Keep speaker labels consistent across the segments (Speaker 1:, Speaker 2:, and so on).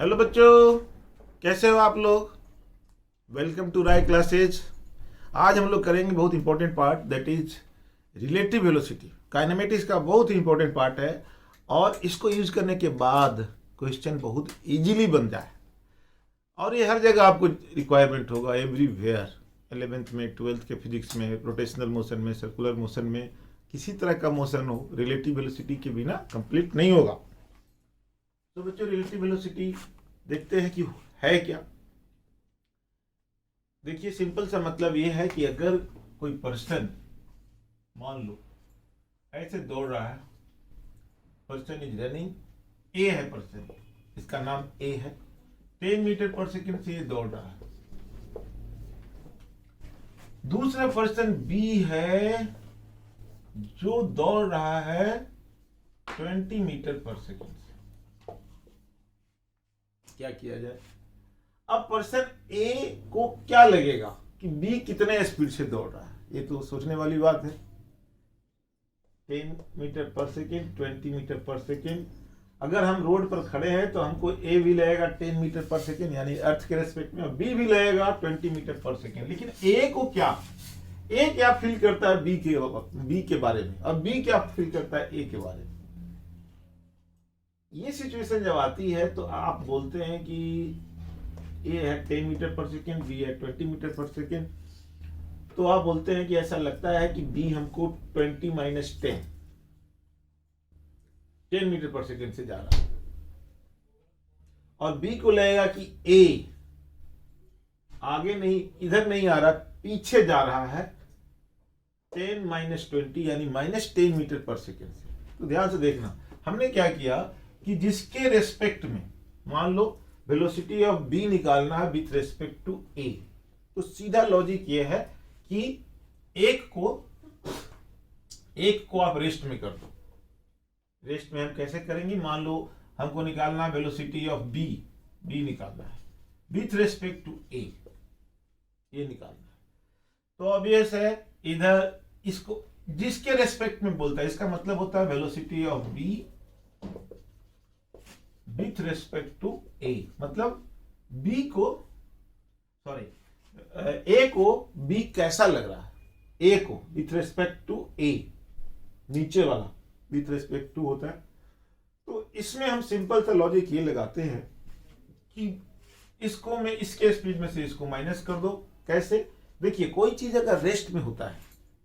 Speaker 1: Hello बच्चों, कैसे हो आप लोग। Welcome to Rai classes. आज हम लोग करेंगे बहुत important part, that is relative velocity. Kinematics का बहुत ही इंपॉर्टेंट पार्ट है और इसको यूज करने के बाद क्वेश्चन बहुत इजीली बन जाए और ये हर जगह आपको रिक्वायरमेंट होगा, एवरीवेयर। 11th में, 12th के फिजिक्स में, रोटेशनल मोशन में, सर्कुलर मोशन में, किसी तरह का मोशन हो, रिलेटिव वेलोसिटी के बिना कंप्लीट नहीं होगा। तो बच्चों, रिलेटिव वेलोसिटी देखते हैं कि है क्या। देखिए, सिंपल सा मतलब ये है कि अगर कोई पर्सन मान लो ऐसे दौड़ रहा है, पर्सन इज रनिंग, ए है पर्सन, इसका नाम ए है, 10 मीटर पर सेकंड से ये दौड़ रहा है। दूसरा पर्सन बी है जो दौड़ रहा है 20 मीटर पर सेकंड से। क्या किया जाए? अब पर्सन ए को क्या लगेगा कि बी कितने स्पीड से दौड़ रहा है? ये तो सोचने वाली बात है। 10 metre per second, 20 metre per second. अगर हम रोड पर खड़े हैं तो हमको ए भी लगेगा 10 मीटर पर सेकेंड यानी अर्थ के रेस्पेक्ट में, बी भी लगेगा 20 मीटर पर सेकेंड। लेकिन ए को क्या, ए क्या फील करता है बी के बारे में, और बी क्या फील करता है ए के बारे में? ये सिचुएशन जब आती है तो आप बोलते हैं कि ए है 10 मीटर पर सेकेंड, बी है 20 मीटर पर सेकेंड, तो आप बोलते हैं कि ऐसा लगता है कि बी हमको 20 माइनस 10 मीटर पर सेकेंड से जा रहा है, और बी को लगेगा कि ए आगे नहीं, इधर नहीं आ रहा, पीछे जा रहा है 10 माइनस 20 यानी माइनस 10 मीटर पर सेकेंड से। तो ध्यान से देखना, हमने क्या किया कि जिसके रेस्पेक्ट में मान लो वेलोसिटी ऑफ बी निकालना है विथ रेस्पेक्ट टू ए, तो सीधा लॉजिक ये है कि एक को आप रेस्ट में कर दो। रेस्ट में हम कैसे करेंगे? मान लो हमको निकालना है वेलोसिटी ऑफ बी निकालना है विथ रेस्पेक्ट टू ए, ये निकालना है। तो ऑब्वियस है इधर इसको जिसके रेस्पेक्ट में बोलता है, इसका मतलब होता है velocity of B with respect to A, मतलब बी को ए को बी कैसा लग रहा है, ए को विथ रेस्पेक्ट टू ए, नीचे वाला विथ रेस्पेक्ट टू होता है। तो इसमें हम सिंपल सा लॉजिक ये लगाते हैं कि इसको मैं इसके स्पीड में से इसको माइनस कर दो। कैसे? देखिए, कोई चीज अगर रेस्ट में होता है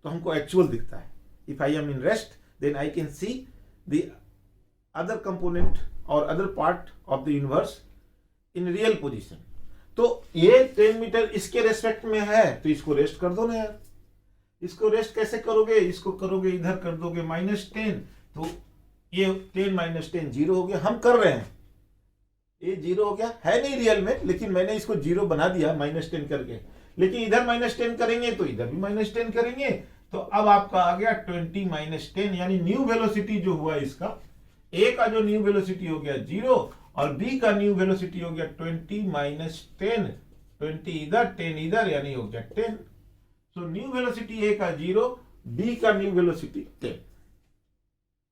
Speaker 1: तो हमको एक्चुअल दिखता है। If I am in rest then I can see the other component और other part of the universe in real position. तो ये 10 मीटर इसके रेस्पेक्ट में है तो इसको रेस्ट कर दो ना यार। इसको रेस्ट कैसे करोगे? इसको करोगे, इधर कर दोगे -10, तो ये 10 माइनस 10 जीरो हो गया। हम कर रहे हैं, ये जीरो हो गया, है नहीं रियल में, लेकिन मैंने इसको जीरो बना दिया -10 करके। लेकिन इधर -10 करेंगे तो इधर भी -10 करेंगे, तो अब आपका आ गया 20 माइनस 10 यानी न्यू वेलोसिटी जो हुआ इसका, ए का जो न्यू वेलोसिटी हो गया 0 और बी का न्यू वेलोसिटी हो गया 20 माइनस 10, 20 इधर 10 इधर यानी हो गया 10। सो न्यू वेलोसिटी ए का 0, बी का न्यू वेलोसिटी 10।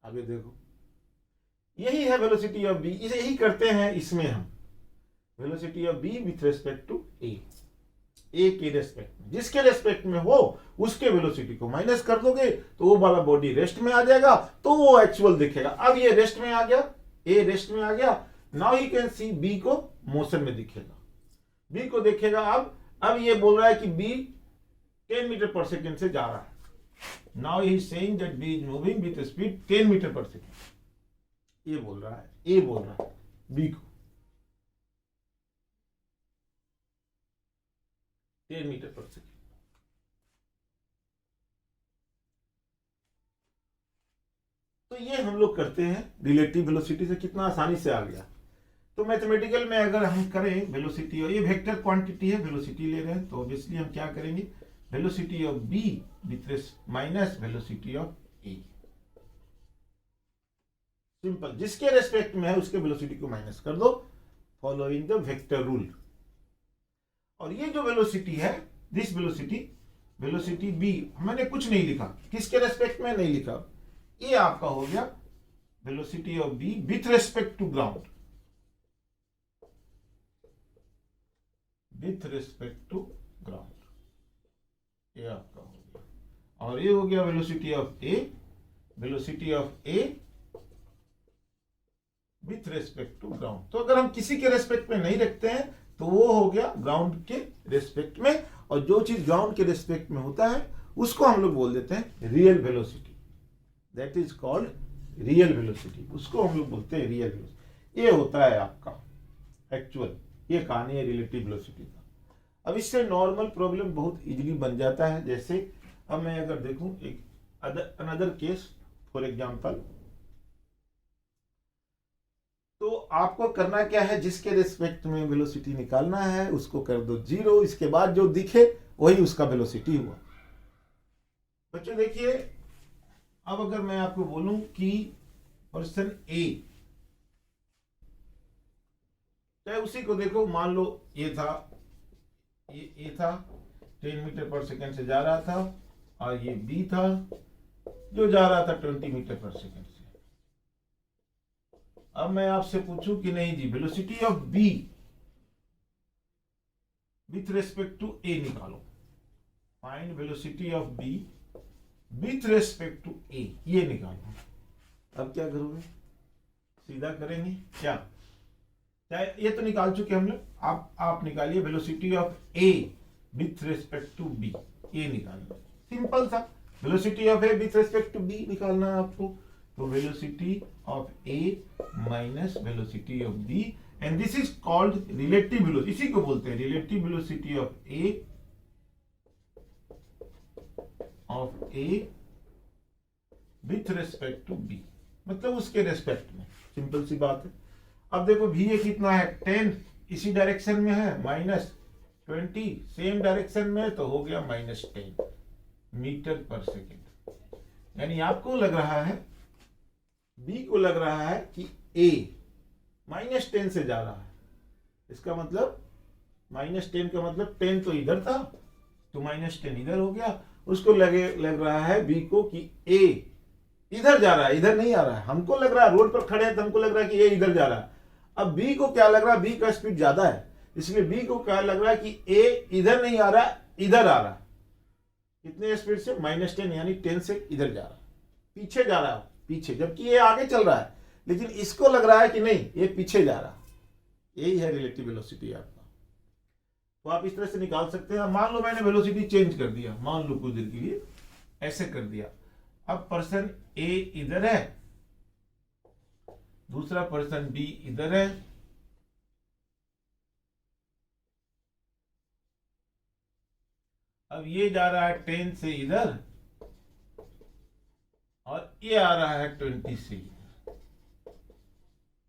Speaker 1: आगे देखो, यही है वेलोसिटी ऑफ बी, इसे यही करते हैं इसमें हम, velocity of B with respect to A के रेस्पेक्ट में, जिसके रेस्पेक्ट में हो उसके वेलोसिटी को माइनस कर दोगे तो वो वाला बॉडी रेस्ट में आ जाएगा, तो वो एक्चुअल दिखेगा। अब ये रेस्ट में आ गया, ए रेस्ट में आ गया, now you can see B को मोशन में दिखेगा, बी को देखेगा। अब ये बोल रहा है कि बी 10 मीटर पर सेकेंड से जा रहा है। Now he is saying that B is moving with speed 10 metre per second. ये बोल रहा है, ए बोल रहा है बी को 10 मीटर पर सेकेंड। तो ये हम लोग करते हैं रिलेटिव वेलोसिटी से, कितना आसानी से आ गया। तो मैथमेटिकल में अगर हम करें वेलोसिटी, और ये वेक्टर क्वांटिटी है, वेलोसिटी ले रहे हैं, तो ऑब्वियसली हम क्या करेंगे, velocity of B with minus velocity of A. Simple, जिसके रेस्पेक्ट में है उसके वेलोसिटी को माइनस कर दो, फॉलोइंग द वेक्टर रूल। और ये जो वेलोसिटी है, दिस वेलोसिटी बी, मैंने कुछ नहीं लिखा, किसके रेस्पेक्ट में नहीं लिखा, ये आपका हो गया velocity of B with respect to ground. With respect to ground, ये आपका हो गया। और ये हो गया velocity of A, velocity of A with respect to ground. तो अगर हम किसी के रेस्पेक्ट में नहीं रखते हैं तो वो हो गया ग्राउंड के रेस्पेक्ट में, और जो चीज ग्राउंड के रेस्पेक्ट में होता है उसको हम लोग बोल देते हैं real velocity, that is called real velocity, उसको हम लोग बोलते हैं रियल वेलोसिटी। ये होता है आपका एक्चुअल, ये कहानी है रिलेटिव वेलोसिटी का। अब इससे नॉर्मल प्रॉब्लम बहुत इजीली बन जाता है। जैसे अब मैं अगर देखूं एक अनदर केस फॉर एग्जांपल, तो आपको करना क्या है, जिसके रिस्पेक्ट में वेलोसिटी निकालना है उसको कर दो 0, इसके बाद जो दिखे वही उसका वेलोसिटी हुआ। बच्चों देखिए, अब अगर मैं आपको बोलूं कि पर्सन ए, चाहे उसी को देखो, मान लो ये था, ये था 10 मीटर पर सेकेंड से जा रहा था, और ये बी था जो जा रहा था 20 मीटर पर सेकेंड से। अब मैं आपसे पूछूं कि नहीं जी, velocity of B with respect to A निकालो, find velocity of B with respect to A, ये निकालो। अब क्या करोगे, सीधा करेंगे क्या, चाहे ये तो निकाल चुके हम लोग, आप निकालिए velocity of A with respect to B, ये निकालना सिंपल था। Velocity of A with respect to B निकालना है आपको, तो velocity of A minus velocity of B, and this is called relative velocity, इसी को बोलते हैं relative velocity of A with respect to B, मतलब उसके रेस्पेक्ट में, सिंपल सी बात है। अब देखो भी ए कितना है 10, इसी डायरेक्शन में है, -20 सेम डायरेक्शन में, तो हो गया -10 मीटर पर सेकेंड। यानी आपको लग रहा है, बी को लग रहा है कि ए -10 से जा रहा है, इसका मतलब -10 का मतलब 10 तो इधर था, तो -10 इधर हो गया। उसको लग रहा है बी को कि ए इधर जा रहा है, इधर नहीं आ रहा है। हमको लग रहा है रोड पर खड़े हैं तो हमको लग रहा है कि ए इधर जा रहा है। अब बी को क्या लग रहा है, बी का स्पीड ज्यादा है, इसलिए बी को क्या लग रहा है कि ए इधर नहीं आ रहा, इधर आ रहा है। कितने स्पीड से, -10, यानी 10 से इधर जा रहा है, पीछे जा रहा है, पीछे, जबकि ये आगे चल रहा है, लेकिन इसको लग रहा है कि नहीं ये पीछे जा रहा है। यही है रिलेटिव वेलोसिटी आपका। तो आप इस तरह से निकाल सकते हैं। मान लो मैंने वेलोसिटी चेंज कर दिया, मान लो कुछ देर के लिए ऐसे कर दिया। अब पर्सन ए इधर है, दूसरा पर्सन बी इधर है, अब ये जा रहा है 10 से इधर और ये आ रहा है 20 से इधर,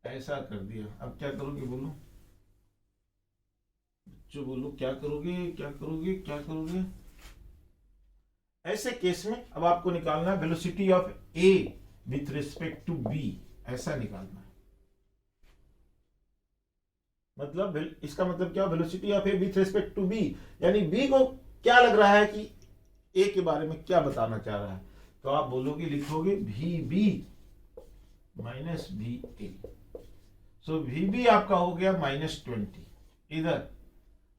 Speaker 1: ऐसा कर दिया। अब क्या करोगे बोलो बच्चों, बोलो क्या करोगे, क्या करोगे, क्या करोगे। ऐसे केस में अब आपको निकालना है velocity of A with respect to B, ऐसा निकालना है। मतलब इसका मतलब क्या, velocity of A with respect to B, यानी बी को क्या लग रहा है कि ए के बारे में क्या बताना चाह रहा है। तो आप बोलोगे, लिखोगे V B minus V A. So V B आपका हो गया -20 इधर,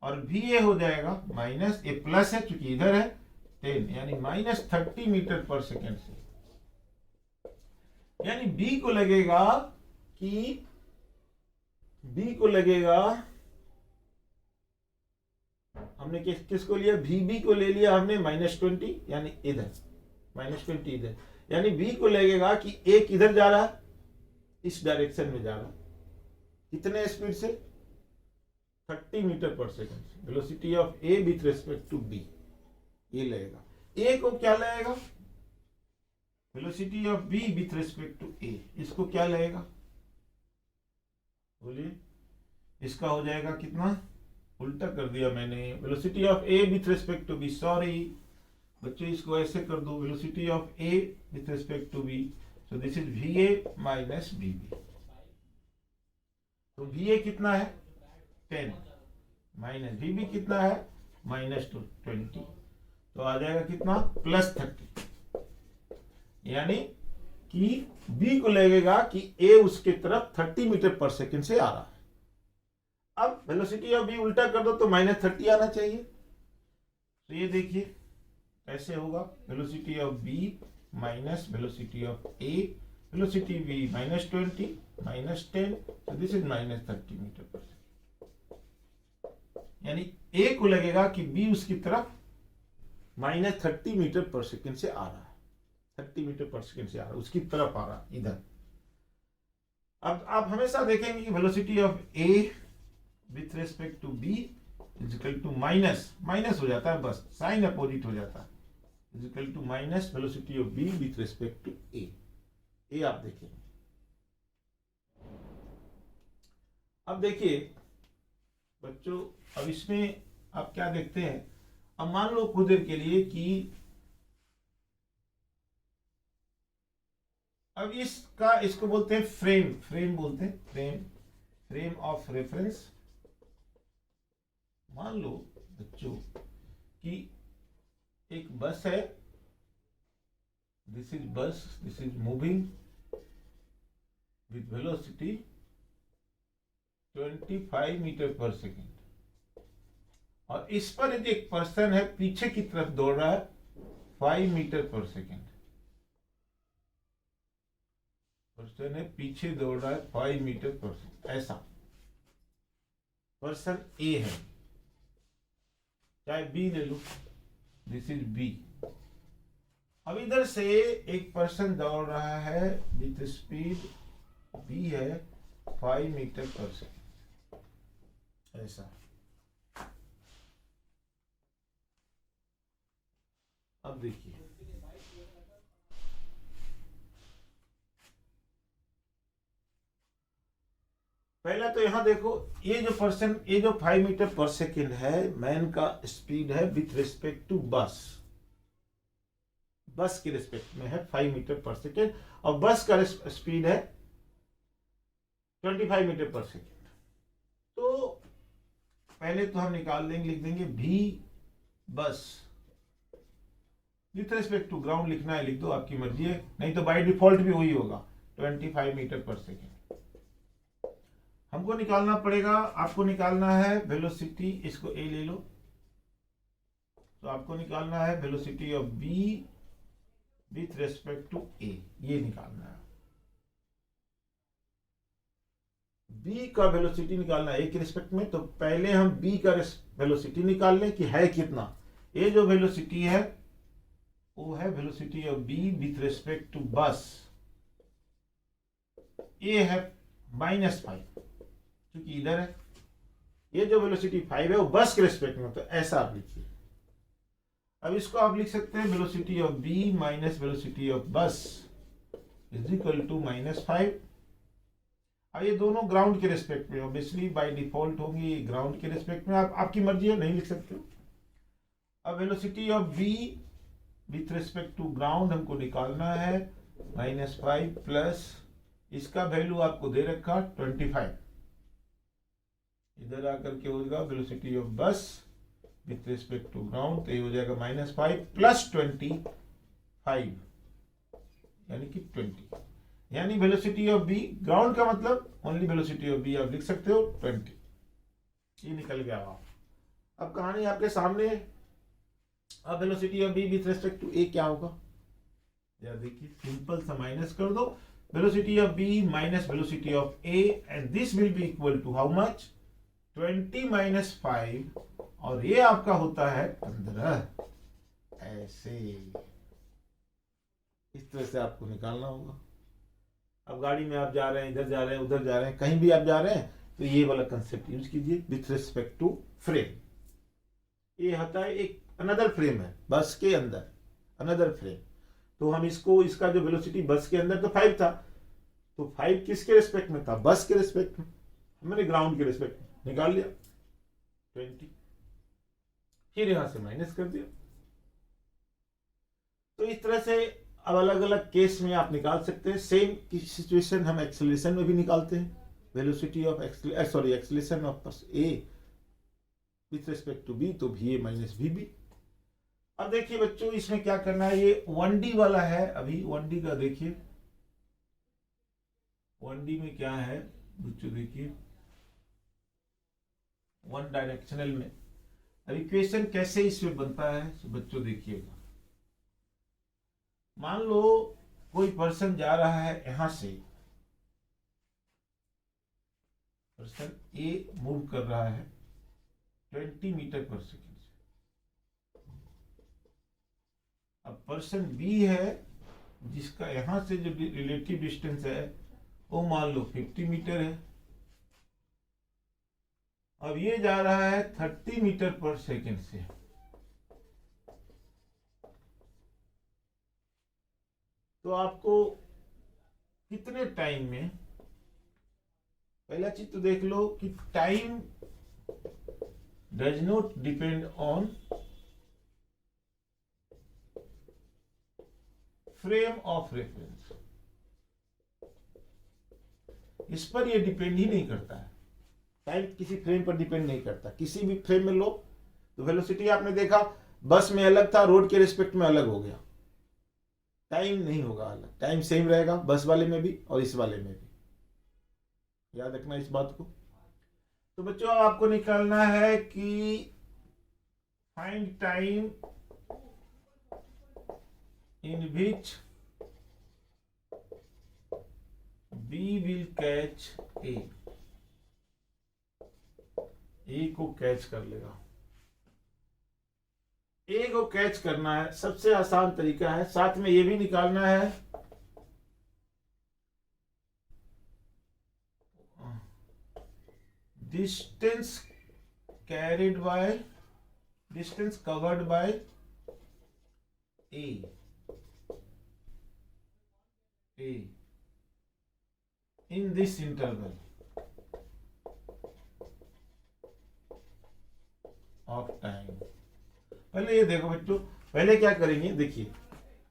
Speaker 1: और वी ए हो जाएगा माइनस, ए प्लस है क्योंकि इधर है 10, यानी -30 मीटर पर सेकेंड से। यानी बी को लगेगा कि, बी को लगेगा, हमने किसको लिया, वी बी को ले लिया हमने -20, यानी इधर -20 इधर, यानी बी को लगेगा कि ए किधर जा रहा है, इस डायरेक्शन में जा रहा है, कितने स्पीड से, 30 मीटर पर सेकेंड से। Velocity of A with respect to B, ये लगेगा। ए को क्या लगेगा, velocity of B with respect to A, इसको क्या लगेगा बोलिए, इसका हो जाएगा कितना, उल्टा कर दिया मैंने, velocity of A with respect to B, sorry बच्चों इसको ऐसे कर दो, velocity of A with respect to B, so this is V A minus V B. तो वी ए कितना है 10 माइनस वी बी कितना है -20, तो आ जाएगा कितना +30, यानी कि बी को लगेगा कि ए उसके तरफ 30 मीटर पर सेकेंड से आ रहा है। अब वेलोसिटी ऑफ बी उल्टा कर दो तो -30 आना चाहिए। तो ये देखिए कैसे होगा, velocity of B minus velocity of A, velocity B -20 -10, तो this is -30 metre per second. यानी ए को लगेगा कि बी उसकी तरफ -30 मीटर पर सेकेंड से आ रहा है, 30 मीटर पर सेकेंड से आ रहा है, उसकी तरफ आ रहा है इधर। अब आप हमेशा देखेंगे कि velocity of A with respect to B is equal to minus हो जाता है, बस साइन अपोजिट हो जाता है, is equal to minus velocity of B with respect to A. ये आप देखेंगे। अब देखिए बच्चों, अब इसमें आप क्या देखते हैं, अब मान लो कुछ देर के लिए कि अब इसको बोलते हैं फ्रेम बोलते हैं, फ्रेम ऑफ रेफरेंस। मान लो बच्चों कि एक बस है, this is bus, this is moving with velocity 25 metre per second, और इस पर यदि एक पर्सन है पीछे की तरफ दौड़ रहा है 5 मीटर पर सेकेंड, पर्सन है पीछे दौड़ रहा है 5 मीटर पर सेकेंड, ऐसा पर्सन ए है, चाहे बी ले लो, दिस इज बी। अब इधर से एक पर्सन दौड़ रहा है विथ स्पीड बी है 5 मीटर पर सेकेंड, ऐसा। अब देखिए पहला तो यहां देखो, ये जो 5 मीटर पर सेकेंड है, मैन का स्पीड है विथ रिस्पेक्ट टू बस के रिस्पेक्ट में है 5 मीटर पर सेकेंड, और बस का स्पीड है 25 मीटर पर सेकेंड। तो पहले तो हम निकाल देंगे, लिख देंगे भी बस विथ रिस्पेक्ट टू ग्राउंड, लिखना है लिख दो, आपकी मर्जी है, नहीं तो बाय डिफॉल्ट भी वही होगा 25 मीटर पर सेकेंड। हमको निकालना पड़ेगा, आपको निकालना है वेलोसिटी, इसको ए ले लो, तो आपको निकालना है velocity of B with respect to A, ये निकालना है। बी का वेलोसिटी निकालना है ए के रिस्पेक्ट में, तो पहले हम बी का वेलोसिटी निकाल लें कि है कितना। ए जो वेलोसिटी है वो है velocity of B with respect to bus, A है -5, क्योंकि इधर है, ये जो वेलोसिटी 5 है वो बस के रिस्पेक्ट में, तो ऐसा आप लिखिए। अब इसको आप लिख सकते हैं velocity of B minus velocity of bus is equal to -5। अब ये दोनों ग्राउंड के रिस्पेक्ट में, ऑब्वियसली बाय डिफॉल्ट होंगी ग्राउंड के रिस्पेक्ट में, आपकी मर्जी है, नहीं लिख सकते हो। अब velocity of B with respect to ground हमको निकालना है -5 प्लस इसका वैल्यू आपको दे रखा 25, इधर आकर के होगा वेलोसिटी ऑफ बस विथ रिस्पेक्ट टू ग्राउंड, तो ये हो जाएगा -5 प्लस 25 यानी कि 20, यानी वेलोसिटी ऑफ बी, ग्राउंड का मतलब ओनली वेलोसिटी ऑफ बी आप लिख सकते हो 20, ये निकल गया आप। अब कहानी आपके सामने है। अब velocity of B with respect to A क्या होगा, यार देखिए सिंपल सा माइनस कर दो, velocity of B minus velocity of A, and this will be equal to how much, 20 - 5, और ये आपका होता है 15। ऐसे इस तरह से आपको निकालना होगा। अब गाड़ी में आप जा रहे हैं, इधर जा रहे हैं, उधर जा रहे हैं, कहीं भी आप जा रहे हैं, तो ये वाला कंसेप्ट यूज कीजिए विथ रिस्पेक्ट टू फ्रेम। ये होता है एक अनदर फ्रेम है बस के अंदर, अनदर फ्रेम, तो हम इसका जो वेलोसिटी बस के अंदर तो 5 था, तो 5 किसके रिस्पेक्ट में था, बस के रिस्पेक्ट में, हमने ग्राउंड के रिस्पेक्ट में निकाल लिया 20, फिर यहां से माइनस कर दिया। तो इस तरह से अब अलग अलग केस में आप निकाल सकते हैं। सेम की सिचुएशन हम एक्सेलरेशन में भी निकालते हैं, velocity of acceleration of A with respect to B, तो va माइनस vb। अब देखिए बच्चों इसमें क्या करना है, ये 1D वाला है, अभी 1D का देखिए, 1D में क्या है बच्चों, देखिए वन डायरेक्शनल में। अब इक्वेशन कैसे इसमें बनता है तो बच्चों देखिएगा, मान लो कोई पर्सन जा रहा है यहां से, पर्सन ए मूव कर रहा है 20 मीटर पर सेकेंड से। अब पर्सन बी है जिसका यहां से जो रिलेटिव डिस्टेंस है वो मान लो 50 मीटर है। अब ये जा रहा है 30 मीटर पर सेकेंड से। तो आपको कितने टाइम में, पहला चीज तो देख लो कि time does not depend on frame of reference, इस पर ये डिपेंड ही नहीं करता है। टाइम किसी फ्रेम पर डिपेंड नहीं करता, किसी भी फ्रेम में लो तो वेलोसिटी आपने देखा बस में अलग था, रोड के रिस्पेक्ट में अलग हो गया, टाइम नहीं होगा अलग, टाइम सेम रहेगा बस वाले में भी और इस वाले में भी, याद रखना इस बात को। तो बच्चों आपको निकालना है कि find time in which B will catch A को कैच कर लेगा। ए को कैच करना है, सबसे आसान तरीका है, साथ में ये भी निकालना है distance carried by, distance covered by A in this interval of time. पहले ये देखो बच्चों, पहले क्या करेंगे देखिए,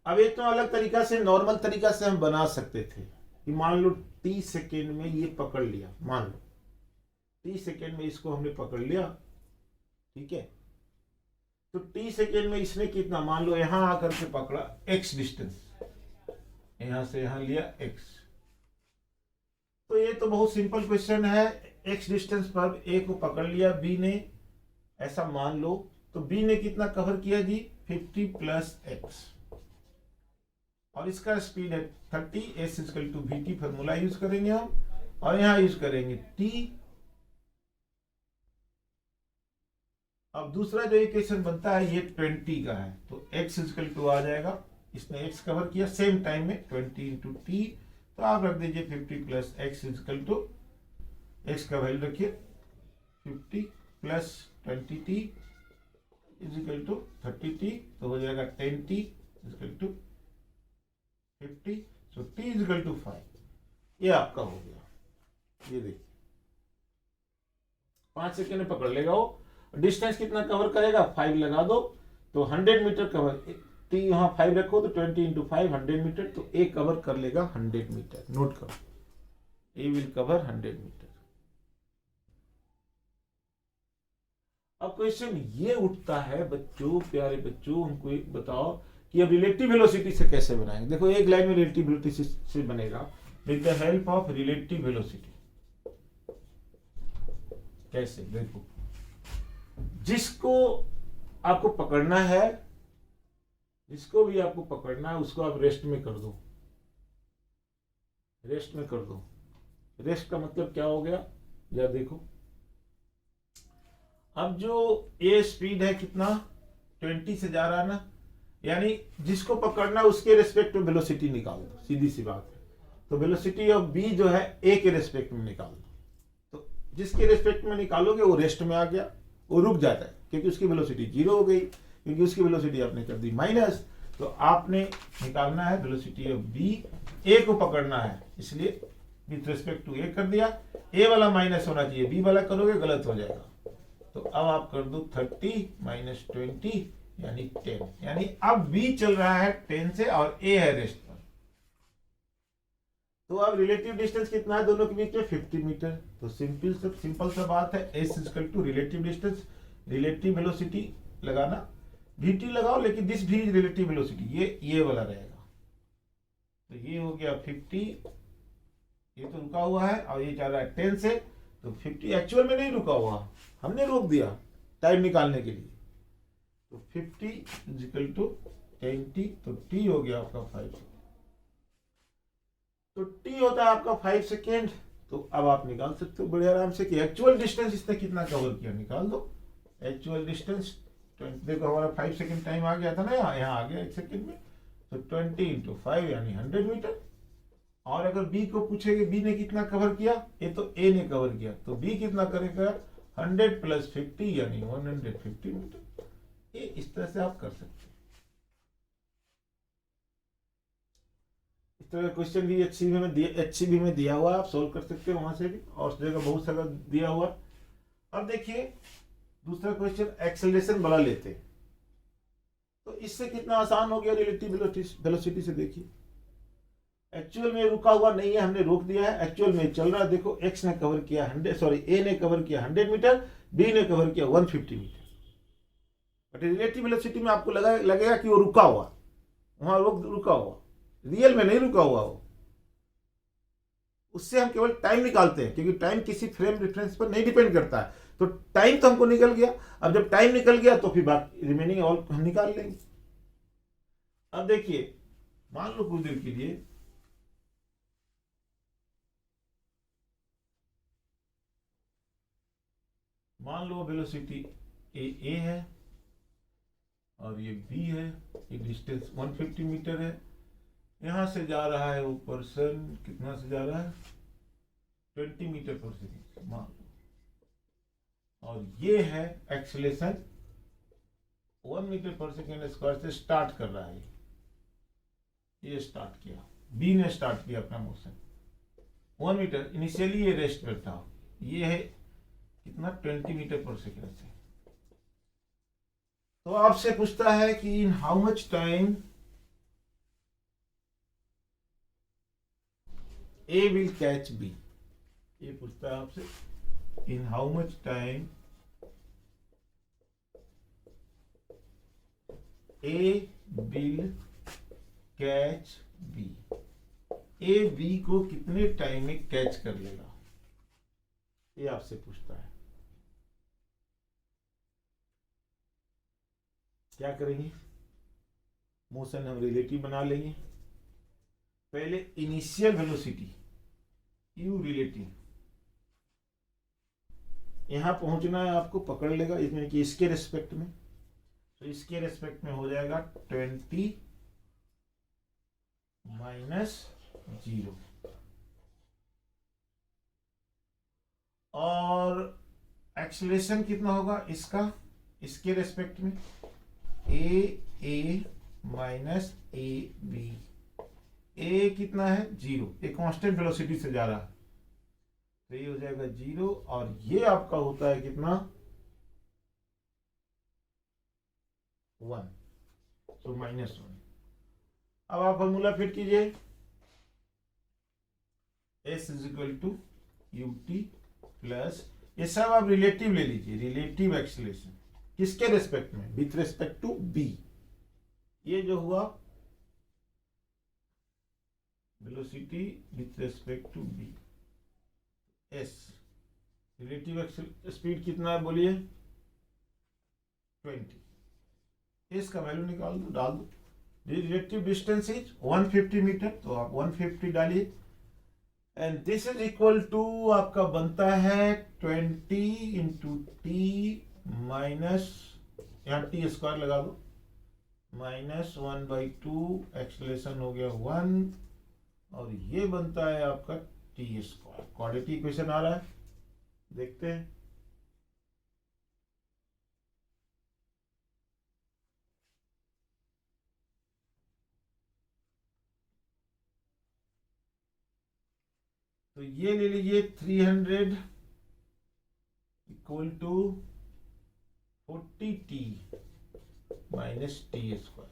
Speaker 1: अब एक तो अलग तरीका से, नॉर्मल तरीका से हम बना सकते थे कि मान लो 30 सेकेंड में ये पकड़ लिया, मान लो 30 सेकेंड में इसको हमने पकड़ लिया, ठीक है। तो 30 सेकेंड में इसने कितना, मान लो यहां आकर के पकड़ा x डिस्टेंस, यहां से यहां लिया x। तो ये तो बहुत सिंपल क्वेश्चन है, x डिस्टेंस पर a को पकड़ लिया b ने, ऐसा मान लो। तो b ने कितना कवर किया जी, 50 प्लस x, और इसका स्पीड है 30, s equal to vt formula use करेंगे हम, और यहां यूज करेंगे t। अब दूसरा जो इक्वेशन बनता है ये 20 का है, तो x इक्वल टू आ जाएगा, इसने x कवर किया सेम टाइम में 20 इंटू टी, तो आप रख दीजिए 50 plus x equal to, x का वैल्यू रखिए 50 plus 20t is equal to 30t, तो हो जाएगा 10t equal to 50, so t is equal to 5। ये आपका हो गया, ये देखिए 5 सेकेंड में पकड़ लेगा वो। डिस्टेंस कितना कवर करेगा, 5 लगा दो तो 100 मीटर कवर, t यहाँ 5 रखो तो 20 इंटू 5 100 मीटर, तो a कवर कर लेगा 100 मीटर, नोट करो a विल कवर 100 मीटर। अब क्वेश्चन ये उठता है बच्चों, प्यारे बच्चों, हमको एक बताओ कि अब रिलेटिव वेलोसिटी से कैसे बनाएंगे। देखो एक लाइन में रिलेटिव वेलोसिटी से बनेगा with the help of relative velocity. कैसे, देखो जिसको आपको पकड़ना है, जिसको भी आपको पकड़ना है उसको आप रेस्ट में कर दो, रेस्ट में कर दो। रेस्ट का मतलब क्या हो गया, या देखो अब जो ये स्पीड है कितना 20 से जा रहा है ना, यानी जिसको पकड़ना उसके रेस्पेक्ट में वेलोसिटी निकाल दो, सीधी सी बात है। तो वेलोसिटी ऑफ बी जो है ए के रेस्पेक्ट में निकाल दो, तो जिसके रेस्पेक्ट में निकालोगे वो रेस्ट में आ गया, वो रुक जाता है क्योंकि उसकी वेलोसिटी 0 हो गई, क्योंकि उसकी वेलोसिटी आपने कर दी माइनस। तो आपने निकालना है वेलोसिटी ऑफ बी, ए को पकड़ना है इसलिए विथ रेस्पेक्ट टू ए कर दिया, ए वाला माइनस होना चाहिए, बी वाला करोगे गलत हो जाएगा। तो अब आप कर दो 30 माइनस 20 यानी 10, यानी अब बी चल रहा है 10 से और ए है रेस्ट पर। तो अब रिलेटिव डिस्टेंस कितना है दोनों के बीच में, 50 मीटर। तो सिंपल सा बात है, S equal to relative distance, relative velocity लगाना, vt लगाओ लेकिन दिस भी रिलेटिव वेलोसिटी, ये वाला रहेगा। तो ये हो गया 50, ये तो रुका हुआ है और ये चल रहा है 10 से, तो 50 एक्चुअल में नहीं रुका हुआ, हमने रोक दिया टाइम निकालने के लिए। तो 50 इज इक्वल टू 20, तो टी हो गया आपका 5। तो टी होता है आपका 5 सेकेंड। तो अब आप निकाल सकते हो बड़े आराम से कि एक्चुअल डिस्टेंस इसने कितना कवर किया, निकाल दो एक्चुअल डिस्टेंस। देखो हमारा 5 सेकेंड टाइम आ गया था ना, यहाँ आ गया 1 सेकेंड में। तो 20 इंटू 5 यानी 100 मीटर। और अगर बी को पूछेंगे बी ने कितना कवर किया, ये तो ए ने कवर किया, तो बी कितना करेगा 100 प्लस 50 यानी 150 मीटर। ये इस तरह से आप कर सकते हैं। इस तरह का क्वेश्चन भी HCB में दिया हुआ है, आप सोल्व कर सकते हो वहां से भी, और उस जगह बहुत सारा दिया हुआ। अब देखिए दूसरा क्वेश्चन एक्सेलरेशन वाला लेते हैं। तो इससे कितना आसान हो गया रिलेटिव वेलोसिटी से। देखिए एक्चुअल में रुका हुआ नहीं है, हमने रोक दिया है, एक्चुअल में चल रहा है। देखो एक्स ने कवर किया 100, ए ने कवर किया 100 मीटर, बी ने कवर किया 150 मीटर। बट रिलेटिव वेलोसिटी में आपको लगेगा कि वो रुका हुआ, वहां रुका हुआ, रियल में नहीं रुका हुआ वो। उससे हम केवल टाइम निकालते हैं, क्योंकि टाइम किसी फ्रेम रेफरेंस पर नहीं डिपेंड करता है। तो टाइम तो हमको निकल गया। अब जब टाइम निकल गया तो फिर बाकी रिमेनिंग और हम निकाल लेंगे। अब देखिए मान लो कुछ देर के लिए मान लो वेलोसिटी ए है और ये बी है, ये डिस्टेंस 150 मीटर है। यहां से जा रहा है वो पर्सन, कितना से जा रहा है 20 मीटर पर सेकेंड मान लो। और ये है acceleration 1 metre per second square से स्टार्ट कर रहा है। ये स्टार्ट किया, बी ने स्टार्ट किया अपना मोशन 1 मीटर, इनिशियली ये रेस्ट पे था। ये है कितना 20 मीटर पर सेकेंड से। तो आपसे पूछता है कि in how much time A will catch B. ये पूछता है आपसे in how much time A will catch B. A B को कितने टाइम में कैच कर लेगा, ये आपसे पूछता है। क्या करेंगे, मोशन हम रिलेटिव बना लेंगे। पहले इनिशियल वेलोसिटी यू रिलेटिव, यहां पहुंचना है आपको, पकड़ लेगा इसमें कि इसके रेस्पेक्ट में। तो इसके रेस्पेक्ट में हो जाएगा 20 माइनस 0। और एक्सेलरेशन कितना होगा इसका, इसके रेस्पेक्ट में ए माइनस ए बी। ए कितना है 0, ये कांस्टेंट वेलोसिटी से जा रहा है, तो ये हो जाएगा 0। और ये आपका होता है कितना 1, तो -1। अब आप फॉर्मूला फिट कीजिए, S is equal to U T plus, ये सब आप रिलेटिव ले लीजिए, रिलेटिव एक्सेलरेशन किसके रेस्पेक्ट में, विथ रेस्पेक्ट टू बी। ये जो हुआ velocity with respect to B, S relative speed कितना है बोलिए 20। इसका वैल्यू निकाल दो, डाल दो। रिलेटिव डिस्टेंस इज 150 मीटर, तो आप 150 डालिए। And this is equal to आपका बनता है 20 इंटू टी माइनस, यहाँ टी स्क्वायर लगा दो, -1/2, एक्सेलरेशन हो गया 1, और ये बनता है आपका टी स्क्वायर। क्वाड्रेटिक इक्वेशन आ रहा है, देखते हैं। तो ये ले लीजिए 300 इक्वल टू 40t minus T square,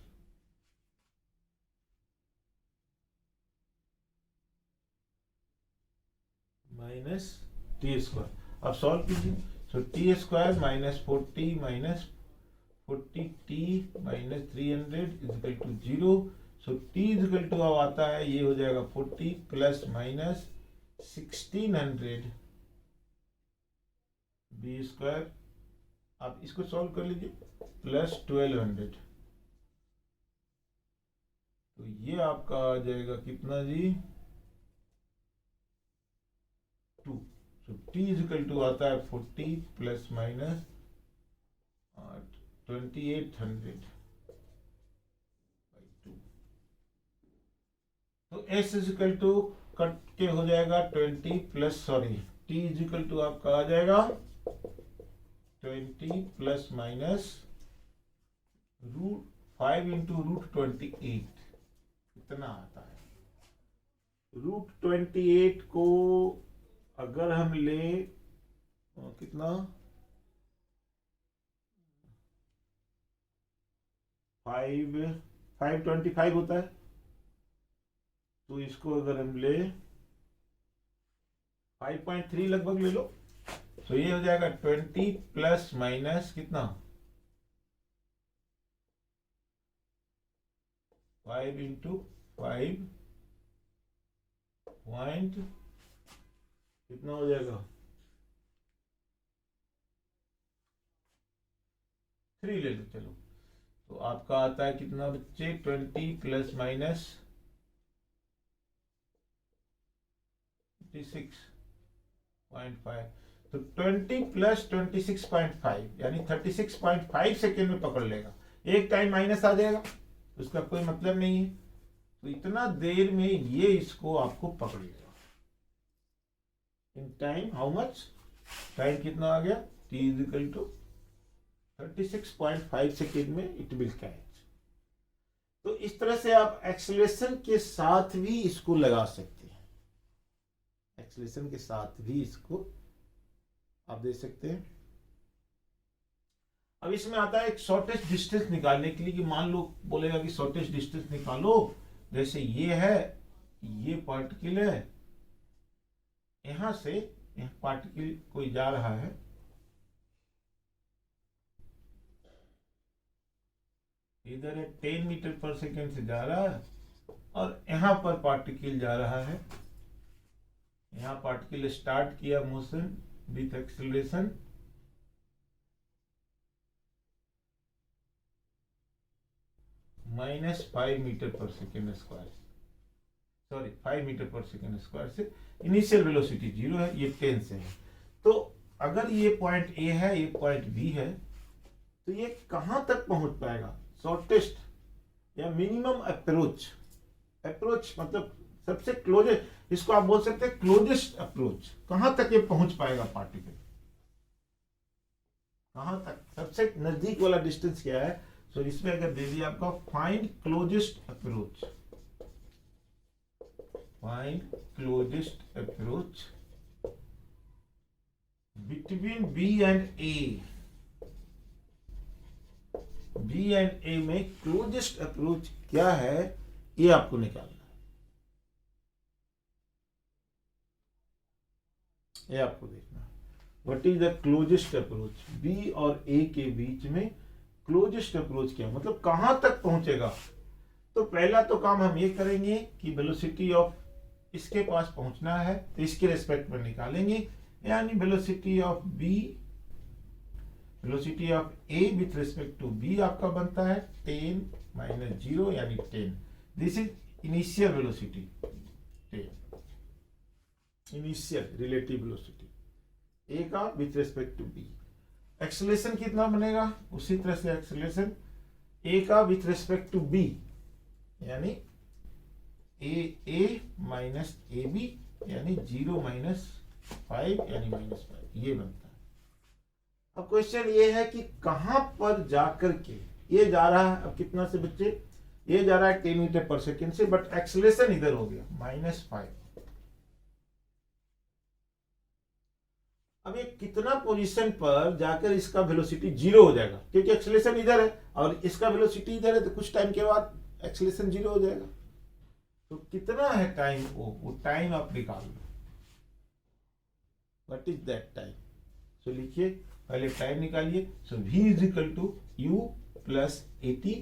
Speaker 1: minus T square. अब सॉल्व कीजिए, so T square minus 40 minus 40t minus 300 is equal to 0। So t is equal to अब आता है, ये हो जाएगा 40 प्लस माइनस 1600 बी स्क्वायर, आप इसको सॉल्व कर लीजिए, प्लस 1200, तो ये आपका आ जाएगा कितना जी, 2। So T is equal to आता है 40 प्लस माइनस 2800 बाई 2। तो S is equal to cut के हो जाएगा 20 plus, sorry, T is equal to आपका आ जाएगा 20 प्लस माइनस √5 इंटू √28, इतना आता है। √28 को अगर हम ले कितना, 525 होता है, तो इसको अगर हम ले 5.3 लगभग ले लो, तो ये हो जाएगा 20 प्लस माइनस कितना, 5 इंटू 5 पॉइंट कितना हो जाएगा, 3 ले लो चलो। तो आपका आता है कितना बच्चे, 20 प्लस माइनस 26.5, तो 20 प्लस 26.5 यानी 36.5 सेकेंड में पकड़ लेगा। एक टाइम माइनस आ जाएगा, उसका कोई मतलब नहीं है, तो इतना देर में ये इसको आपको पकड़ लेगा। In time how much, time कितना आ गया, t is equal to 36.5 second में इट विल कैच। तो इस तरह से आप एक्सेलरेशन के साथ भी इसको लगा सकते हैं, एक्सेलरेशन के साथ भी इसको आप दे सकते हैं। अब इसमें आता है एक शॉर्टेस्ट डिस्टेंस निकालने के लिए, कि मान लो बोलेगा कि शॉर्टेस्ट डिस्टेंस निकालो, जैसे ये है, ये पार्टिकल है, यहां से यह पार्टिकल कोई जा रहा है, इधर है 10 मीटर पर सेकेंड से जा रहा है, और यहां पर पार्टिकल जा रहा है, यहां पार्टिकल स्टार्ट किया motion with acceleration, -5 metre per second square, sorry 5 metre per second square से इनिशियल वेलोसिटी 0 है, ये 10 से है। तो अगर ये पॉइंट ए है, ये पॉइंट बी है, तो ये कहां तक पहुंच पाएगा, शॉर्टेस्ट या मिनिमम अप्रोच, अप्रोच मतलब सबसे क्लोजेस्ट, इसको आप बोल सकते हैं क्लोजेस्ट अप्रोच, कहां तक ये पहुंच पाएगा पार्टिकल, कहां तक सबसे नजदीक वाला डिस्टेंस क्या है। सो इसमें अगर दे दिया आपका find closest approach, find closest approach between B and A, B and A में क्लोजेस्ट अप्रोच क्या है, ये आपको निकालना है, ये आपको देखना है। What is the closest approach, B और ए के बीच में क्लोजेस्ट अप्रोच क्या, मतलब कहां तक पहुंचेगा। तो पहला तो काम हम ये करेंगे कि वेलोसिटी ऑफ इसके पास पहुंचना है, तो इसके रिस्पेक्ट में निकालेंगे, यानी velocity of B, velocity of A with respect to B आपका बनता है 10 माइनस 0 यानी 10, this is initial velocity 10, initial relative velocity A का with respect to B. Acceleration कितना बनेगा, उसी तरह से एक्सेलरेशन ए का विथ रिस्पेक्ट टू बी, यानी ए माइनस ए बी, यानी 0 माइनस 5 यानी -5, ये बनता है। अब क्वेश्चन ये है कि कहां पर जाकर के ये जा रहा है, अब कितना से बच्चे, ये जा रहा है 10 मीटर पर सेकेंड से, बट एक्सेलरेशन इधर हो गया -5। अब ये कितना पोजीशन पर जाकर इसका वेलोसिटी 0 हो जाएगा, क्योंकि एक्सेलरेशन इधर है और इसका वेलोसिटी इधर है, तो कुछ टाइम के बाद एक्सेलरेशन 0 हो जाएगा। तो कितना है टाइम, वो टाइम आप निकाल लो, what is that time. So लिखिए, पहले टाइम निकालिए। So v is equal to u plus 80,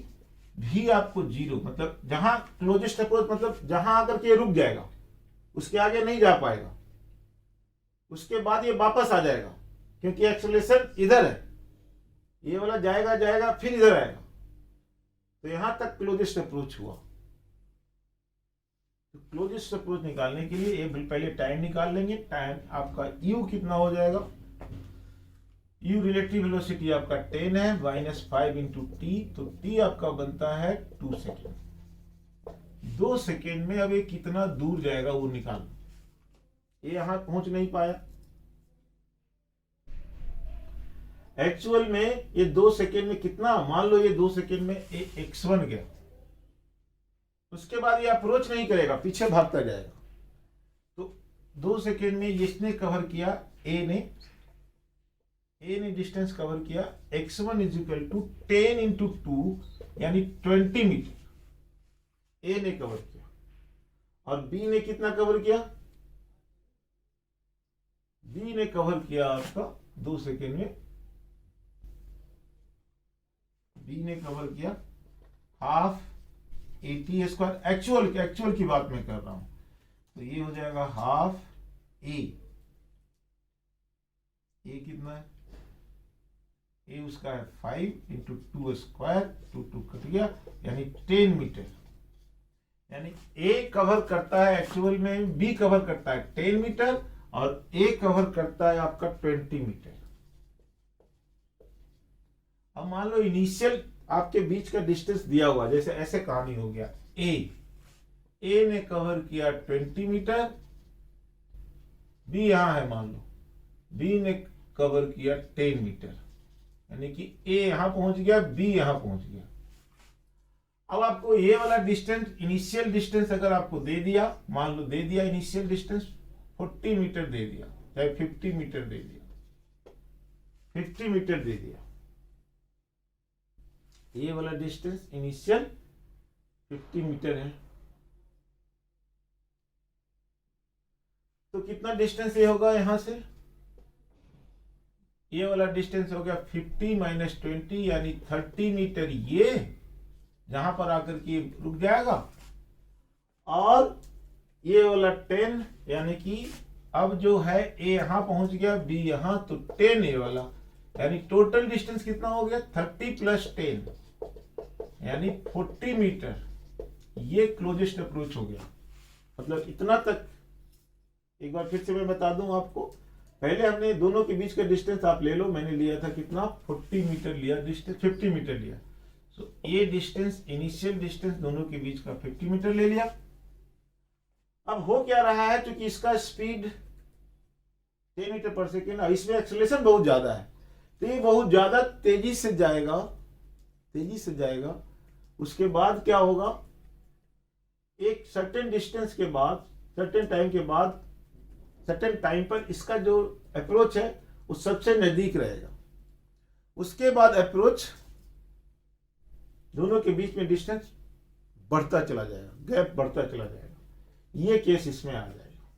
Speaker 1: भी आपको 0 मतलब जहां क्लोजेस्ट अप्रोच, मतलब जहां आकर के रुक जाएगा, उसके आगे नहीं जा पाएगा, उसके बाद ये वापस आ जाएगा, क्योंकि एक्सेलरेशन इधर है, ये वाला जाएगा जाएगा फिर इधर आएगा, तो यहां तक क्लोजेस्ट अप्रोच हुआ। तो क्लोजेस्ट अप्रोच निकालने के लिए पहले टाइम निकाल लेंगे। टाइम आपका u कितना हो जाएगा, u रिलेटिव वेलोसिटी आपका 10 है, -5 इंटू टी, तो t आपका बनता है 2 सेकेंड। 2 सेकेंड में अब ये कितना दूर जाएगा वो निकाल। ये यहां पहुंच नहीं पाया, एक्चुअल में ये 2 सेकेंड में कितना, मान लो ये 2 सेकेंड में x1 गया, उसके बाद ये अप्रोच नहीं करेगा, पीछे भागता जाएगा। तो 2 सेकेंड में इसने कवर किया, ए ने डिस्टेंस कवर किया, x1 is equal to 10 into 2 यानी 20 मीटर ए ने कवर किया। और बी ने कितना कवर किया, बी ने कवर किया आपका 2 सेकेंड में, बी ने कवर किया हाफ AT स्क्वायर। एक्चुअल की बात मैं कर रहा हूं, तो ये हो जाएगा हाफ ए कितना है, ए उसका है 5 इंटू 2 स्क्वायर, 2 कट गया यानी 10 मीटर। यानी ए कवर करता है एक्चुअल में, बी कवर करता है 10 मीटर और ए कवर करता है आपका 20 मीटर। अब मान लो इनिशियल आपके बीच का डिस्टेंस दिया हुआ, जैसे ऐसे कहानी हो गया, ए ने कवर किया 20 मीटर, बी यहां है मान लो, बी ने कवर किया 10 मीटर, यानी कि ए यहां पहुंच गया, बी यहां पहुंच गया। अब आपको ये वाला डिस्टेंस, इनिशियल डिस्टेंस अगर आपको दे दिया, मान लो दे दिया इनिशियल डिस्टेंस 40 मीटर दे दिया, चाहे 50 मीटर दे दिया, 50 मीटर दे दिया, ये वाला डिस्टेंस इनिशियल 50 मीटर है। तो कितना डिस्टेंस ये होगा यहां से, ये वाला डिस्टेंस हो गया 50 माइनस 20 यानी 30 मीटर, ये जहां पर आकर के रुक जाएगा। और ये वाला 10 यानी कि अब जो है ए यहां पहुंच गया, बी यहां, तो 10 ये वाला, यानी टोटल डिस्टेंस कितना हो गया 30 प्लस 10 यानी 40 मीटर। ये क्लोजेस्ट अप्रोच हो गया। मतलब इतना तक, एक बार फिर से मैं बता दूं आपको, पहले हमने दोनों के बीच का डिस्टेंस आप ले लो, मैंने लिया था कितना 40 मीटर लिया, डिस्टेंस 50 मीटर लिया। सो ये डिस्टेंस, इनिशियल डिस्टेंस दोनों के बीच का 50 मीटर ले लिया। अब हो क्या रहा है, क्योंकि इसका स्पीड 10 मीटर पर सेकेंड, इसमें एक्सेलरेशन बहुत ज्यादा है, तो ये बहुत ज्यादा तेजी से जाएगा, तेजी से जाएगा। उसके बाद क्या होगा, एक सर्टेन डिस्टेंस के बाद, सर्टेन टाइम के बाद, सर्टेन टाइम पर इसका जो अप्रोच है वो सबसे नजदीक रहेगा। उसके बाद अप्रोच, दोनों के बीच में डिस्टेंस बढ़ता चला जाएगा, गैप बढ़ता चला जाएगा। ये केस इसमें आ जाएगा।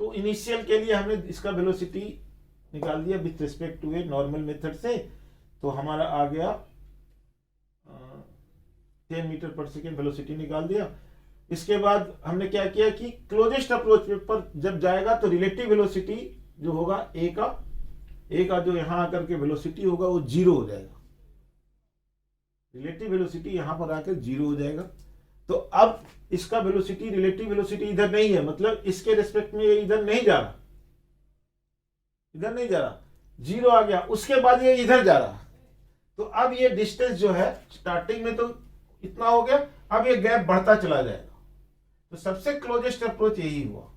Speaker 1: तो इनिशियल के लिए हमने इसका वेलोसिटी निकाल दिया with respect to a normal method से, तो हमारा आ गया 10 मीटर पर सेकेंड वेलोसिटी निकाल दिया। इसके बाद हमने क्या किया कि क्लोजेस्ट अप्रोच पर जब जाएगा तो रिलेटिव वेलोसिटी जो होगा ए का जो यहां आकर के वेलोसिटी होगा वो 0 हो जाएगा। रिलेटिव वेलोसिटी यहां पर आकर 0 हो जाएगा। तो अब इसका वेलोसिटी, रिलेटिव वेलोसिटी इधर नहीं है, मतलब इसके रेस्पेक्ट में ये इधर नहीं जा रहा, इधर नहीं जा रहा, 0 आ गया। उसके बाद ये इधर जा रहा, तो अब ये डिस्टेंस जो है स्टार्टिंग में तो इतना हो गया, अब ये गैप बढ़ता चला जाएगा। तो सबसे क्लोजेस्ट अप्रोच यही हुआ।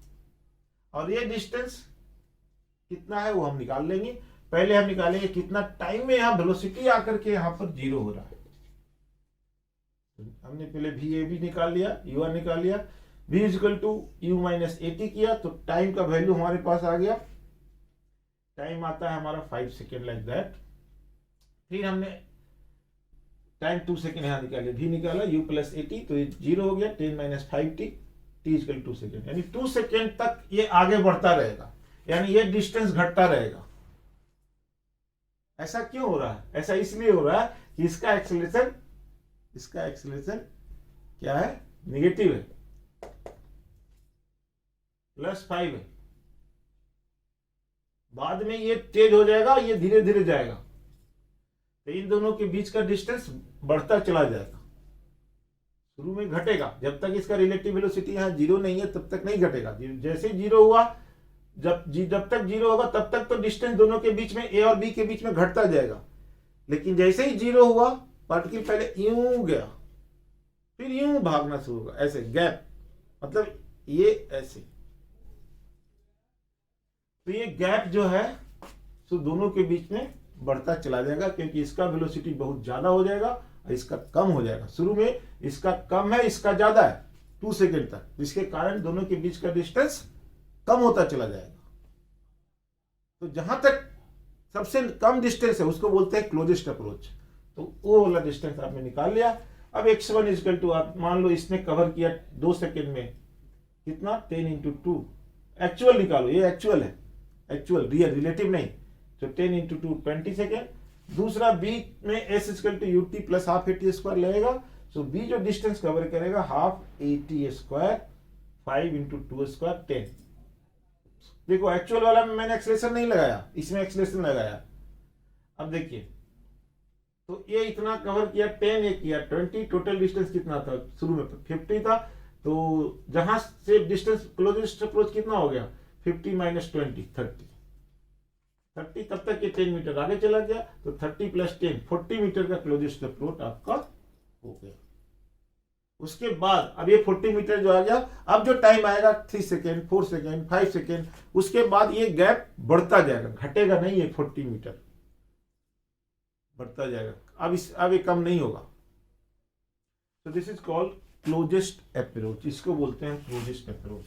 Speaker 1: और ये डिस्टेंस कितना है वो हम निकाल लेंगे। पहले हम निकालेंगे कितना टाइम में यहां वेलोसिटी आकर के यहां पर 0 हो रहा है। हमने पहले VAB निकाल लिया, UR निकाल लिया, V equal to U minus AT किया, तो टाइम का वैल्यू हमारे पास आ गया। टाइम आता है हमारा 5 सेकेंड, लाइक दैट। फिर हमने टाइम 2 सेकेंड यहां निकाले, V निकाला, U प्लस AT, तो ये 0 हो गया, 10 minus 5T, T equal 2 second, यानी 2 सेकेंड तक ये आगे बढ़ता रहेगा, यानी ये डिस्टेंस घटता रहेगा। ऐसा क्यों हो रहा है? ऐसा इसलिए हो रहा है कि इसका एक्सेलरेशन क्या है, नेगेटिव है, +5 है। बाद में ये तेज हो जाएगा, ये धीरे धीरे जाएगा, तो इन दोनों के बीच का डिस्टेंस बढ़ता चला जाएगा। शुरू में घटेगा, जब तक इसका रिलेटिव वेलोसिटी यहाँ जीरो नहीं है तब तक नहीं घटेगा। जैसे जीरो हुआ, जब तक जीरो होगा तब तक तो डिस्टेंस दोनों के बीच में, ए और बी के बीच में घटता जाएगा। लेकिन जैसे ही जीरो हुआ, पार्टिकल पहले यूं गया, फिर यूं भागना शुरू होगा, ऐसे गैप, मतलब ये ऐसे। तो ये गैप जो है तो दोनों के बीच में बढ़ता चला जाएगा, क्योंकि इसका वेलोसिटी बहुत ज्यादा हो जाएगा और इसका कम हो जाएगा। शुरू में इसका कम है, इसका ज्यादा है 2 सेकेंड तक, जिसके कारण दोनों के बीच का डिस्टेंस कम होता चला जाएगा। तो जहां तक सबसे कम डिस्टेंस है उसको बोलते हैं क्लोजेस्ट अप्रोच। तो वो वाला डिस्टेंस आपने निकाल लिया। अब x1 इक्वल टू, आप मान लो इसने कवर किया 2 सेकेंड में, कितना 10 इंटू 2, एक्चुअल निकालो, ये एक्चुअल है, एक्चुअल, रिलेटिव नहीं। तो 10 इंटू 2 20 सेकेंड। दूसरा b में s equal to ut plus half at square लगेगा। सो b जो डिस्टेंस कवर करेगा half at square 5 into 2 square 10। देखो एक्चुअल वाला में मैंने एक्सलेशन नहीं लगाया, इसमें एक्सलेशन लगाया। अब देखिए, तो ये इतना कवर किया 10, ये किया 20, टोटल डिस्टेंस कितना था? शुरू में 50 था। तो जहां से डिस्टेंस क्लोजेस्ट अप्रोच कितना हो गया? 50 माइनस 20 30। तब तक ये 10 मीटर आगे चला गया, तो 30 प्लस 10 40 मीटर का क्लोजेस्ट अप्रोच आपका हो गया। उसके बाद अब ये 40 मीटर जो आ गया, अब जो टाइम आएगा 3 सेकेंड 4 सेकेंड 5 सेकेंड, उसके बाद ये गैप बढ़ता जाएगा, घटेगा नहीं, ये 40 मीटर बढ़ता जाएगा। अब ये कम नहीं होगा। तो this is called closest approach, इसको बोलते हैं क्लोजेस्ट अप्रोच।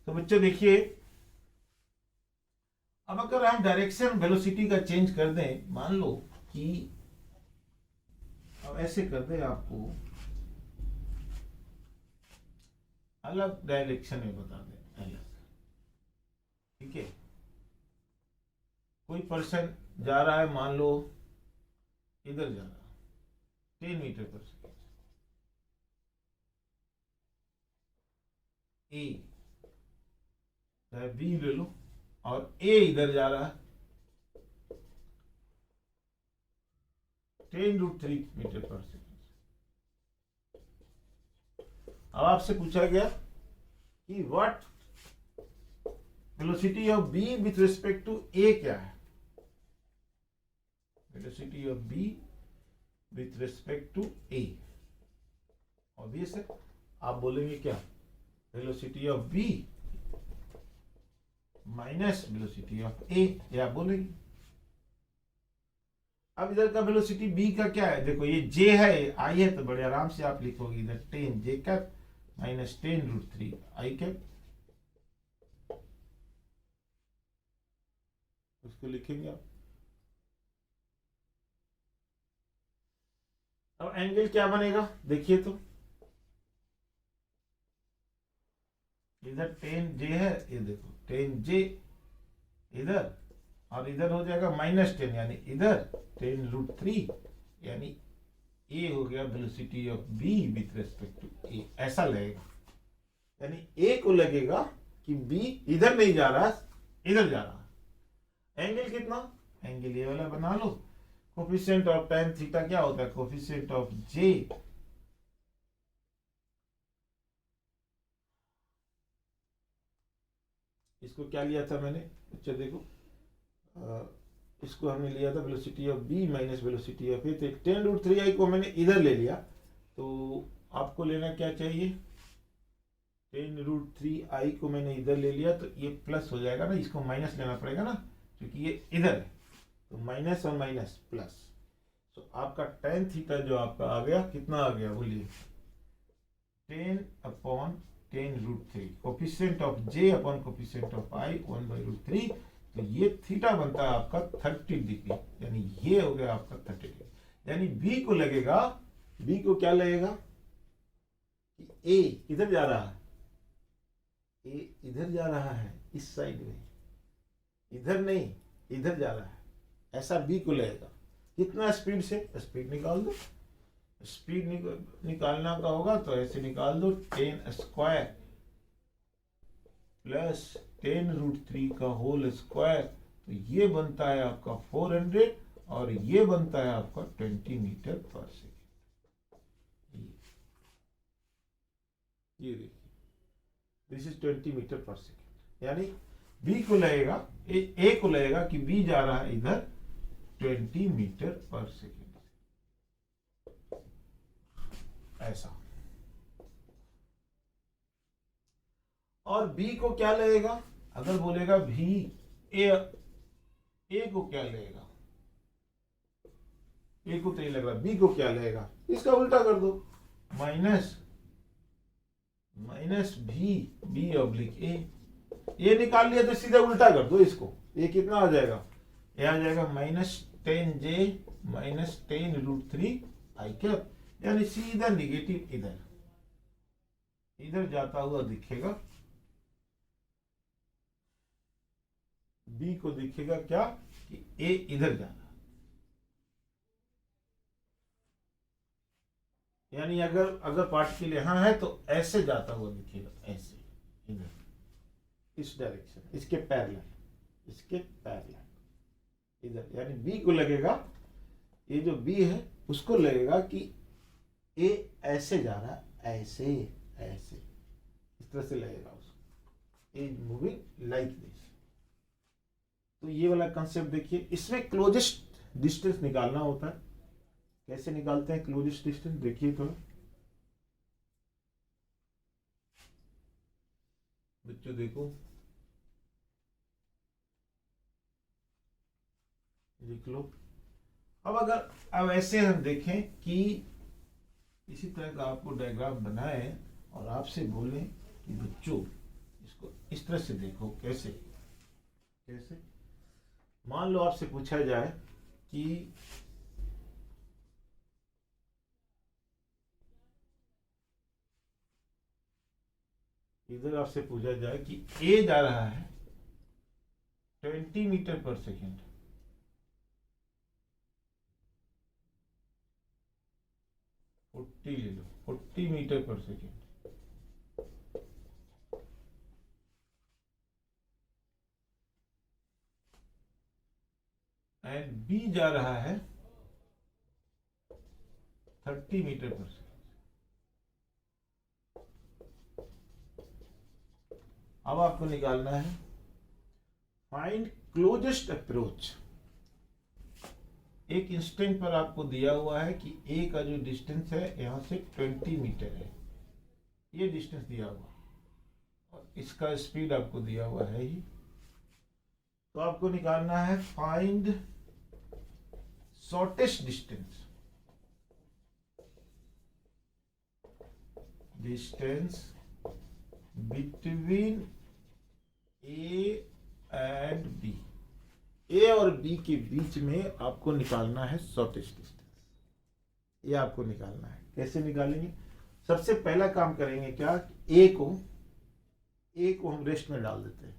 Speaker 1: तो बच्चों देखिए, अब अगर हम डायरेक्शन वेलोसिटी का चेंज कर दें, मान लो कि अब ऐसे कर दें, आपको अलग डायरेक्शन में बता दें, अलग, ठीक है। कोई पर्सन जा रहा है, मान लो इधर जा रहा, 10 मीटर पर सेकेंड, ए चाहे बी ले लो, और ए इधर जा रहा है 10√3 मीटर पर सेकेंड। अब आपसे पूछा गया कि what velocity of B with respect to A क्या है? Velocity of B with respect to A, obvious है, आप बोलेंगे क्या? Velocity of B minus velocity of A, ये आप बोलेंगे। अब इधर का वेलोसिटी बी का क्या है? देखो ये जे है, आई है, तो बड़े आराम से आप लिखोगे इधर 10 जे कैप माइनस 10√3 आई कैप, उसको लिखेंगे आप। अब एंगल क्या बनेगा देखिए, तो इधर 10 जे है, ये देखो 10 जे इधर, और इधर हो जाएगा -10, यानी इधर 10√3, यानी ए हो गया velocity of B with respect to A, ऐसा लगेगा। यानी ए को लगेगा कि बी इधर नहीं जा रहा, इधर जा रहा है। एंगल कितना? एंगल ये वाला बना लो। कोफिशिएंट ऑफ tan थीटा क्या होता है? कोफिशिएंट ऑफ जे इसको क्या लिया था मैंने? अच्छा देखो, इसको हमने लिया था velocity of B minus velocity of A, तो 10√3 आई को मैंने इधर ले लिया। तो आपको लेना क्या चाहिए? 10√3 आई को मैंने इधर ले लिया, तो ये प्लस हो जाएगा ना, इसको माइनस लेना पड़ेगा ना, क्योंकि ये इधर है। तो माइनस और माइनस प्लस, तो आपका tan थीटा जो आपका आ गया, कितना आ गया बोलिए? 10/10√3, coefficient of J upon coefficient of I 1/√3। तो ये थीटा बनता है आपका 30 डिग्री, यानी ये हो गया आपका 30 डिग्री। यानी बी को लगेगा, बी को क्या लगेगा कि ए इधर जा रहा है, ए इधर जा रहा है, इस साइड में, इधर नहीं, इधर जा रहा है, ऐसा बी को लगेगा। कितना स्पीड से? स्पीड निकाल दो, स्पीड निकालना का होगा तो ऐसे निकाल दो, 10 स्क्वायर प्लस 10√3 का होल स्क्वायर, तो ये बनता है आपका 400 और ये बनता है आपका 20 मीटर पर सेकेंड। ये देखिए, this is 20 metre per second, यानी बी को लगेगा, ए को लगेगा कि बी जा रहा है इधर 20 मीटर पर सेकेंड, ऐसा। और बी को क्या लगेगा, अगर बोलेगा भी ए को क्या लगेगा, ए को तो नहीं लग रहा, बी को क्या लगेगा, इसका उल्टा कर दो, माइनस बी ऑब्लिक ए निकाल लिया तो सीधा उल्टा कर दो इसको, ये कितना आ जाएगा, ये आ जाएगा -10j -10√3 आई कैप, यानी सीधा निगेटिव इधर जाता हुआ दिखेगा, बी को दिखेगा क्या कि ए इधर जा रहा, यानी अगर पार्टिकल यहां है तो ऐसे जाता हुआ दिखेगा, ऐसे इधर, इस डायरेक्शन, इसके पैरेलल इधर, यानी बी को लगेगा, ये जो बी है उसको लगेगा कि ए ऐसे जा रहा है, ऐसे इस तरह से लगेगा उसको, ए मूविंग लाइक दिस। तो ये वाला कंसेप्ट देखिए, इसमें क्लोजेस्ट डिस्टेंस निकालना होता है। कैसे निकालते हैं क्लोजेस्ट डिस्टेंस, देखिए तो बच्चों देखो, लिख लो। अब ऐसे हम देखें कि इसी तरह का आपको डायग्राम बनाए और आपसे बोलें कि बच्चों इसको इस तरह से देखो, कैसे मान लो आपसे पूछा जाए कि इधर आपसे पूछा जाए कि ए जा रहा है 20 मीटर पर सेकेंड, 40 ले लो, 40 metre per second, and B जा रहा है 30 मीटर पर सेकेंड। अब आपको निकालना है फाइंड क्लोजेस्ट अप्रोच। एक इंस्टेंट पर आपको दिया हुआ है कि ए का जो डिस्टेंस है यहां से 20 मीटर है, ये डिस्टेंस दिया हुआ, और इसका स्पीड आपको दिया हुआ है ही। तो आपको निकालना है find shortest distance between A and B, A और बी के बीच में आपको निकालना है शॉर्टेस्ट डिस्टेंस, ये आपको निकालना है। कैसे निकालेंगे, सबसे पहला काम करेंगे क्या, ए को हम रेस्ट में डाल देते हैं,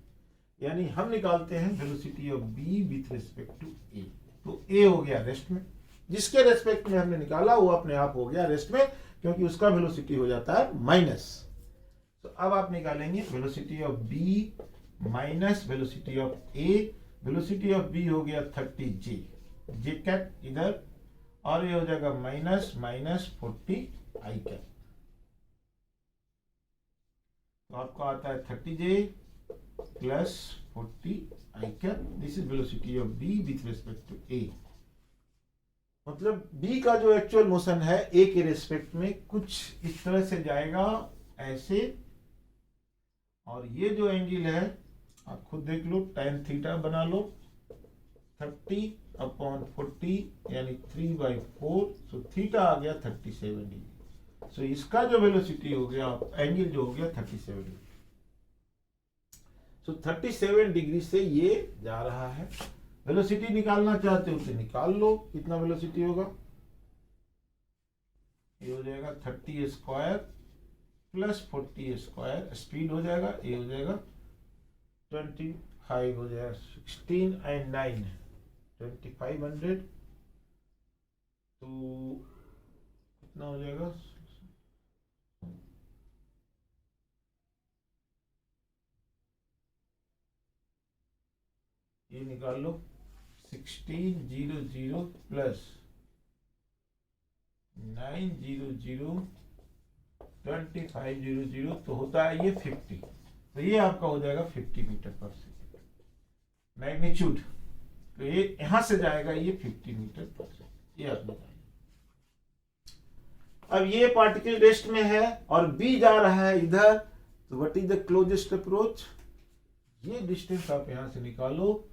Speaker 1: यानी हम निकालते हैं velocity of B with respect to A. तो ए हो गया रेस्ट में, जिसके रेस्पेक्ट में हमने निकाला वो अपने आप हो गया रेस्ट में, क्योंकि उसका वेलोसिटी हो जाता है माइनस। तो अब आप निकालेंगे velocity of B minus velocity of A, velocity of B हो गया 30 जे कैप इधर, और ये हो जाएगा -40 आई कैप। तो आपको आता है 30J plus 40 I cap, this is velocity of B with respect to A. मतलब बी का जो एक्चुअल मोशन है ए के रिस्पेक्ट में कुछ इस तरह से जाएगा, ऐसे, और ये जो एंगल है आप खुद देख लो, tan थीटा बना लो, 30/40 यानी 3/4, सो थीटा आ गया 37 डिग्री। सो इसका जो वेलोसिटी हो गया, एंगल जो हो गया 37 डिग्री। सो 37 डिग्री से ये जा रहा है। वेलोसिटी निकालना चाहते हो तो निकाल लो, कितना वेलोसिटी होगा, ये हो जाएगा 30 स्क्वायर प्लस 40 स्क्वायर, स्पीड हो जाएगा, ये हो जाएगा 25 हो जाएगा, 16 एंड 9 2500, तो कितना हो जाएगा, ये निकाल लो 1600 प्लस 900 2500 तो होता है ये 50। तो ये आपका हो जाएगा 50 मीटर पर सेकेंड मैग्नीट्यूड। तो ये यहां से जाएगा ये 50 मीटर पर सेकेंड, ये आप बताइए। अब ये पार्टिकल रेस्ट में है और बी जा रहा है इधर, तो what is the closest approach? ये डिस्टेंस आप यहां से निकालो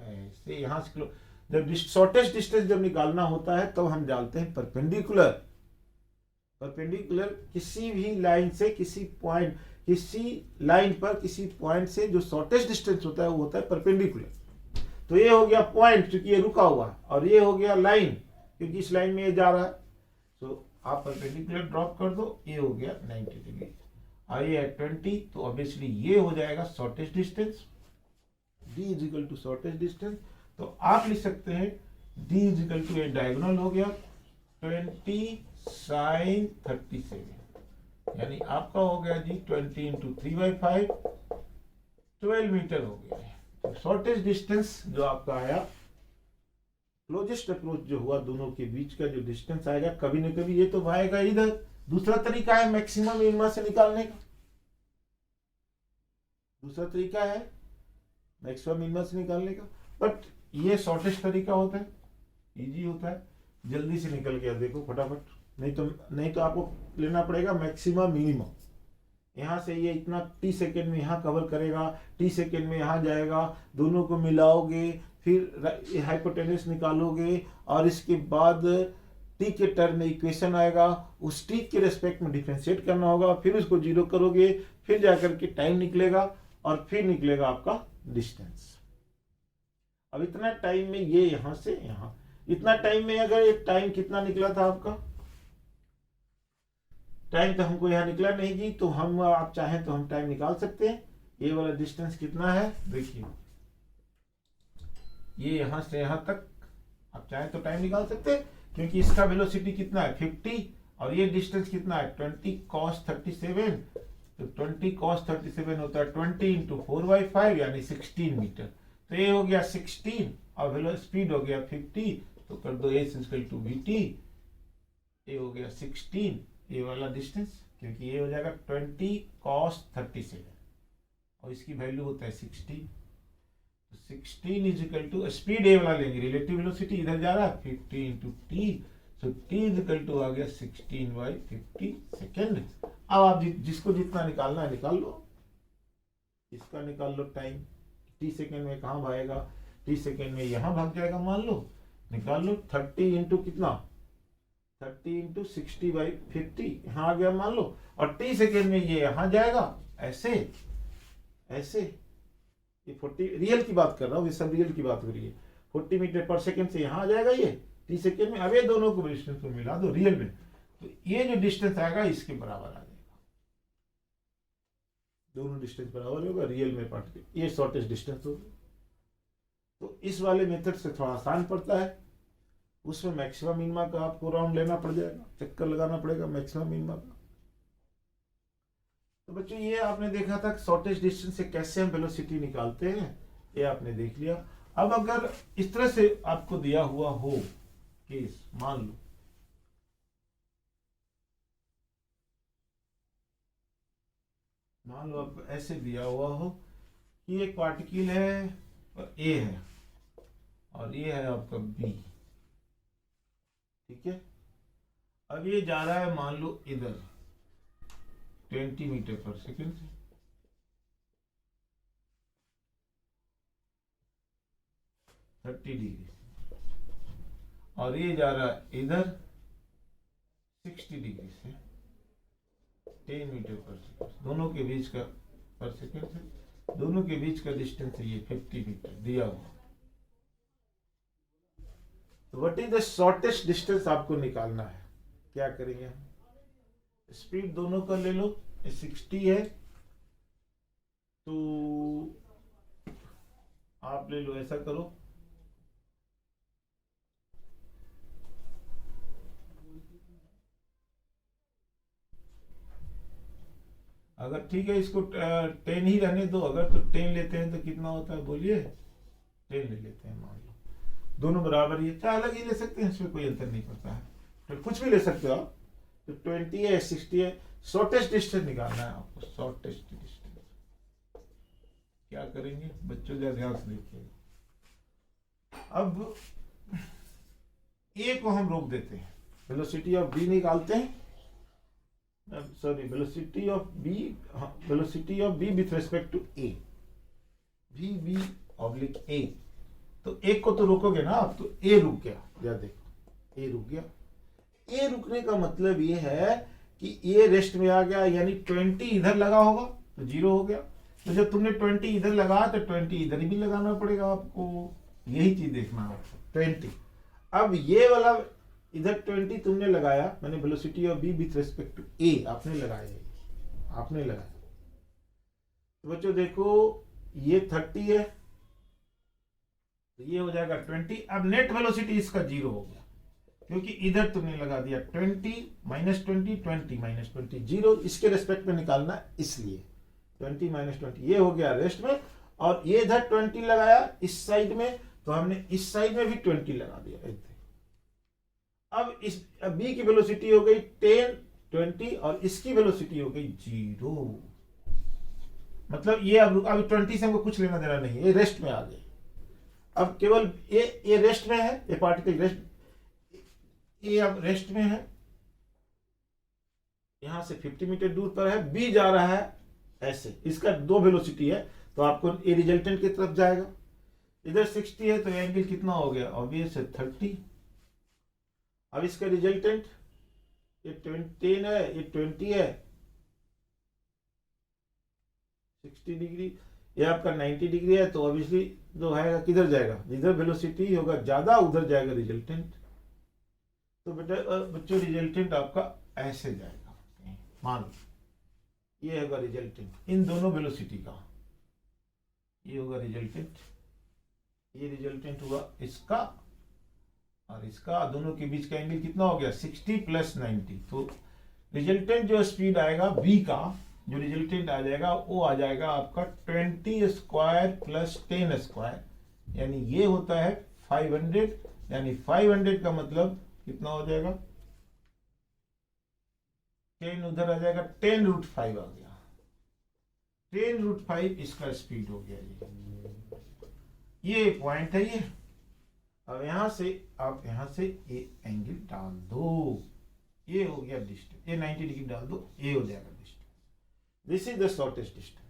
Speaker 1: ऐसे, यहां से जब शॉर्टेस्ट डिस्टेंस जब निकालना होता है तब तो हम डालते हैं परपेंडिकुलर। परपेंडिकुलर किसी भी लाइन से किसी पॉइंट, किसी लाइन पर किसी पॉइंट से जो शॉर्टेस्ट डिस्टेंस होता है वो होता है परपेंडिकुलर। तो ये हो गया पॉइंट क्योंकि ये रुका हुआ है, और ये हो गया लाइन क्योंकि इस लाइन में ये जा रहा है। तो आप परपेंडिकुलर ड्रॉप कर दो, ये हो गया 90 डिग्री, और ये है 20, तो ऑब्वियसली ये हो जाएगा shortest distance. d is equal to shortest distance, तो आप लिख सकते हैं d इज इक्वल टू, ये डायगोनल हो गया 20 sin 37, यानी आपका हो गया जी 20 इंटू 3/5 12 मीटर हो गया है। तो शॉर्टेस्ट डिस्टेंस जो आपका आया, क्लोजेस्ट अप्रोच जो हुआ, दोनों के बीच का जो डिस्टेंस आएगा, कभी न कभी ये तो आएगा इधर। दूसरा तरीका है मैक्सिमम मिनिमा से निकालने का, दूसरा तरीका है मैक्सिमम मिनिमा से निकालने का, बट ये शॉर्टेस्ट तरीका होता है, इजी होता है, जल्दी से निकल गया देखो फटाफट। नहीं तो आपको लेना पड़ेगा मैक्सिमम मिनिमम। यहाँ से ये इतना टी सेकेंड में यहाँ कवर करेगा, टी सेकेंड में यहाँ जाएगा, दोनों को मिलाओगे, फिर हाइपोटेनस निकालोगे, और इसके बाद टी के टर्म में इक्वेशन आएगा, उस टी के रेस्पेक्ट में डिफरेंशिएट करना होगा, फिर उसको जीरो करोगे, फिर जाकर के टाइम निकलेगा, और फिर निकलेगा आपका डिस्टेंस। अब इतना टाइम में ये यहां से यहां, इतना टाइम में अगर एक टाइम कितना निकला था आपका, टाइम तो हमको यहां निकला नहीं जी, तो हम आप चाहें तो हम टाइम निकाल सकते हैं। ये वाला डिस्टेंस कितना है देखिए, ये यहां से यहां तक आप चाहें तो टाइम निकाल सकते हैं, क्योंकि इसका वेलोसिटी कितना है 50, और ये डिस्टेंस कितना है 20 cos 37, तो 20 cos 37 होता है 20 इंटू 4/5 यानी 16 मीटर। तो ये हो गया 16 और वेलो स्पीड हो गया 50, तो कर दो a इक्वल टू vt, ये हो गया 16 ये वाला डिस्टेंस, क्योंकि ये हो जाएगा 20 cos 37 और इसकी वैल्यू होता है 16। तो 16 is equal to speed A वाला लेंगे, रिलेटिव वेलोसिटी इधर जा रहा है 50 into T, so T is equal to आ गया 16/50 सेकेंड। अब आप जिसको जितना निकालना है निकाल लो, इसका निकाल लो टाइम, टी सेकेंड में कहाँ भागेगा, टी सेकेंड में यहाँ भाग जाएगा, मान लो निकाल लो 30 इंटू कितना 30 इंटू 60/50 यहाँ आ गया मान लो, और टी सेकेंड में ये यहाँ जाएगा ऐसे ऐसे, ये 40 रियल की बात कर रहा हूँ, ये सब रियल की बात हो रही है, 40 मीटर पर सेकेंड से यहाँ आ जाएगा ये टी सेकेंड में। अब ये दोनों को डिस्टेंस को मिला दो रियल में, तो ये जो डिस्टेंस आएगा इसके बराबर आ जाएगा, दोनों डिस्टेंस बराबर होगा रियल में पार्टिकल, ये शॉर्टेस्ट डिस्टेंस होगा। तो इस वाले मेथड से थोड़ा आसान पड़ता है, उसमें मैक्सिमम मिनिमा का आपको राउंड लेना पड़ जाएगा, चक्कर लगाना पड़ेगा मैक्सिमम मिनिमा का। तो बच्चों ये आपने देखा था शॉर्टेस्ट डिस्टेंस से कैसे हम वेलोसिटी निकालते हैं, ये आपने देख लिया। अब अगर इस तरह से आपको दिया हुआ हो केस, मान लो आपको ऐसे दिया हुआ हो कि एक पार्टिकल है और ए है और ये है आपका बी, ठीक है। अब ये जा रहा है मान लो इधर 20 मीटर पर सेकेंड से, थर्टी डिग्री, और ये जा रहा है इधर 60 डिग्री से 10 मीटर पर सेकेंड, दोनों के बीच का पर सेकेंड से, दोनों के बीच का डिस्टेंस है ये 50 मीटर दिया हुआ। तो what is the shortest distance आपको निकालना है, क्या करेंगे हम, स्पीड दोनों का ले लो, 60 है तो आप ले लो, ऐसा करो अगर ठीक है इसको 10 ही रहने दो, अगर तो 10 लेते हैं तो कितना होता है बोलिए, 10 ले लेते हैं मान लो, दोनों बराबर ही है, चाहे अलग ही ले सकते हैं, इसमें कोई अंतर नहीं पड़ता है, तो कुछ भी ले सकते हो आप। तो 20 है 60 है, शॉर्टेस्ट डिस्टेंस निकालना है आपको, शॉर्टेस्ट डिस्टेंस। क्या करेंगे बच्चों, जरा ध्यान से देखिएगा। अब ए को हम रोक देते हैं, वेलोसिटी ऑफ बी निकालते हैं, sorry velocity of B, velocity of B with respect to A, B oblique A. तो एक को तो रोकोगे ना आप, तो ए रुक गया, या देखो ए रुक गया। ए रुकने का मतलब ये है कि ए रेस्ट में आ गया, यानी 20 इधर लगा होगा तो 0 हो गया। तो जब तुमने 20 इधर लगा तो 20 इधर भी लगाना पड़ेगा आपको, यही चीज देखना है 20। अब ये वाला इधर 20 तुमने लगाया, मैंने velocity of B with respect to A आपने लगाया, आपने लगाया। तो बच्चों देखो ये 30 है, तो ये हो जाएगा 20। अब नेट वेलोसिटी इसका 0 हो गया, क्योंकि इधर तुमने लगा दिया 20 माइनस 20, 20 माइनस 20, 0 इसके रेस्पेक्ट में निकालना है, इसलिए 20 माइनस 20 ये हो गया रेस्ट में। और ये इधर 20 लगाया इस साइड में, तो हमने इस साइड में भी 20 लगा दिया। अब इस बी की वेलोसिटी हो गई 10, 20 और इसकी वेलोसिटी हो गई 0। मतलब ये अब 20 से हमको कुछ लेना देना नहीं है, ये रेस्ट में आ गए। अब केवल ये रेस्ट में है, ये पार्टिकल रेस्ट, ये अब रेस्ट में है, यहां से 50 मीटर दूर पर है, बी जा रहा है ऐसे, इसका 2 वेलोसिटी है, तो आपको ये रिजल्टेंट की तरफ जाएगा। इधर 60 है तो एंगल कितना हो गया, ऑब्वियस है 30। अब इसका रिजल्टेंट ये 10 है, ये 20 है, 60 डिग्री, ये आपका 90 डिग्री है, तो ऑब्वियसली जो है किधर जाएगा, जिधर वेलोसिटी होगा ज्यादा उधर जाएगा रिजल्टेंट। तो बेटा बच्चों रिजल्टेंट आपका ऐसे जाएगा, मान लो ये होगा रिजल्टेंट इन दोनों वेलोसिटी का, ये होगा रिजल्टेंट, ये रिजल्टेंट हुआ इसका और इसका, दोनों के बीच का एंगल कितना हो गया 60 प्लस 90। तो रिजल्टेंट जो स्पीड आएगा बी का, जो रिजल्टेंट आ जाएगा वो आ जाएगा आपका 20 स्क्वायर प्लस 10 स्क्वायर, यानी ये होता है 500, यानी 500 का मतलब कितना हो जाएगा, 10 उधर आ जाएगा, 10√5 आ गया, 10√5 इसका स्पीड हो गया। ये पॉइंट है ये। अब यहां से आप यहां से ये एंगल डाल दो, ये हो गया डिस्टेंस, ये 90 डिग्री डाल दो, ये हो जाएगा distance. This is the shortest distance.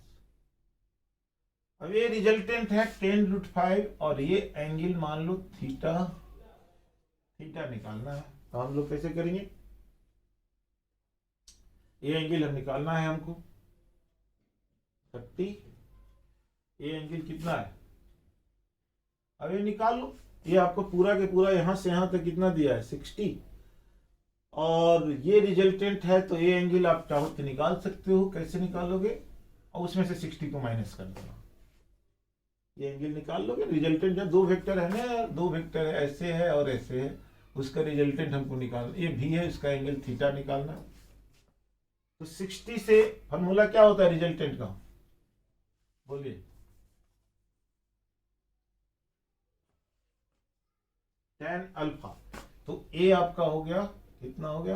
Speaker 1: अब ये रिजल्टेंट है 10√5 और ये एंगल मान लो थीटा, थीटा निकालना है, तो हम लोग कैसे करेंगे, ये एंगल हम निकालना है हमको 30, ये एंगल कितना है, अब ये निकाल लो। ये आपको पूरा के पूरा यहां से यहां तक कितना दिया है 60, और ये रिजल्टेंट है, तो ये एंगल आप चाहो तो निकाल सकते हो, कैसे निकालोगे, और उसमें से 60 को माइनस कर देना, ये एंगल निकाल लोगे। रिजल्टेंट जब 2 वेक्टर है ना, 2 वेक्टर है, ऐसे है और ऐसे है, उसका रिजल्टेंट हमको निकालना, ये भी है, इसका एंगल थीटा निकालना। तो 60 से फॉर्मूला क्या होता है रिजल्टेंट का, बोलिए, tan अल्फा। तो ए आपका हो गया कितना हो गया,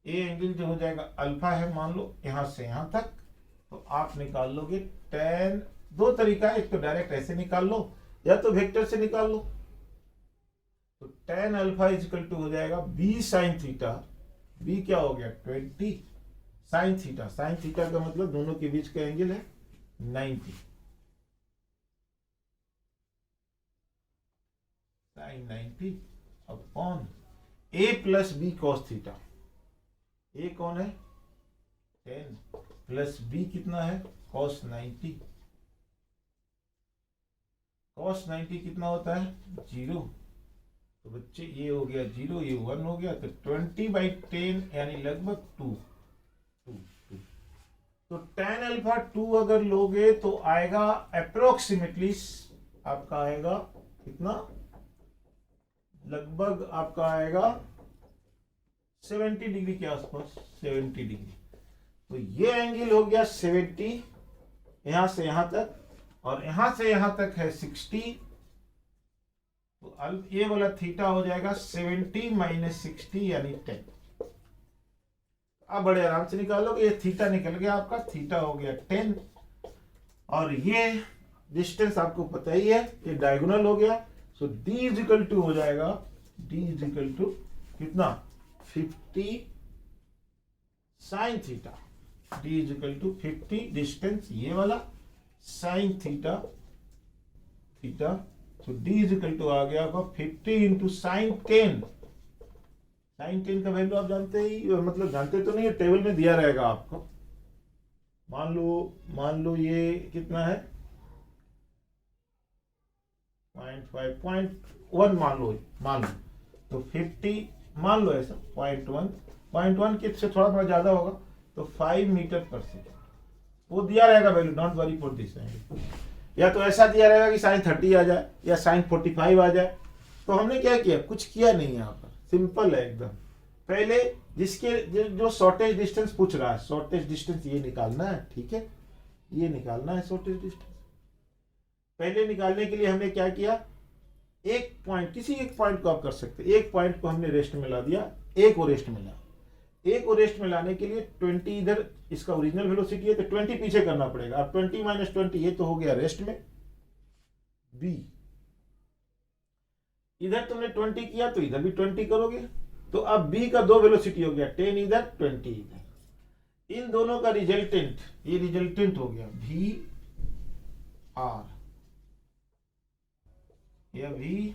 Speaker 1: ए एंगल जो हो जाएगा अल्फा है, मान लो यहां से यहां तक, तो आप निकाल लोगे tan, 2 तरीका है, एक तो डायरेक्ट ऐसे निकाल लो या तो वेक्टर से निकाल लो। तो tan अल्फा इजिकल टू हो जाएगा b साइन थीटा, b क्या हो गया 20 साइन थीटा, साइन थीटा का मतलब दोनों के बीच का एंगल है 90, sine 90 upon a plus B cos theta. a कौन है 10 प्लस b कितना है कॉस 90, कॉस 90 कितना होता है 0, तो बच्चे ये हो गया 0, ये 1 हो गया, तो 20/10 यानी लगभग 2। तो tan अल्फा 2 अगर लोगे तो आएगा अप्रोक्सीमेटली, आपका आएगा कितना, लगभग आपका आएगा 70 डिग्री के आसपास, 70 डिग्री। तो ये एंगल हो गया 70 यहां से यहां तक, और यहां से यहां तक है 60, तो ये वाला थीटा हो जाएगा 70 माइनस 60 यानी 10। अब बड़े आराम से निकालोगे, ये थीटा निकल गया आपका, थीटा हो गया 10, और ये डिस्टेंस आपको पता ही है, ये डायगोनल हो गया। So d is equal to हो जाएगा, d इज इक्वल टू कितना 50 sine theta, d is equal to 50 distance ये वाला साइन थीटा, थीटा। तो d इज इक्वल टू आ गया आपका 50 इंटू साइन 10। साइन 10 का वैल्यू आप जानते ही, मतलब जानते तो नहीं, टेबल में दिया रहेगा आपको। मान लो ये कितना है 0.1 मान लो तो 50 मान लो ऐसा 0.1 के से थोड़ा ज्यादा होगा, तो 5 मीटर पर सेकेंड वो दिया रहेगा value. Don't worry for this, या तो ऐसा दिया रहेगा कि साइन 30 आ जाए या साइन 45 आ जाए। तो हमने क्या किया, कुछ किया नहीं यहाँ पर, सिंपल है एकदम। पहले जिसके जो शॉर्टेज डिस्टेंस पूछ रहा है, शॉर्टेज डिस्टेंस ये निकालना है, ठीक है, ये निकालना है शॉर्टेज डिस्टेंस। पहले निकालने के लिए हमने क्या किया, एक पॉइंट, किसी एक पॉइंट को आप कर सकते, एक पॉइंट को हमने रेस्ट में ला दिया, एक और रेस्ट में ला। एक और रेस्ट में लाने के लिए 20 इधर इसका ओरिजिनल वेलोसिटी है, तो 20 पीछे करना पड़ेगा। अब 20 माइनस 20 ये तो हो गया रेस्ट में b, इधर तुमने 20 किया तो इधर भी 20 करोगे, तो अब b का दो वेलोसिटी हो गया, 10 इधर 20 इधर। इन दोनों का रिजल्टेंट, ये रिजल्टेंट हो गया v r, या v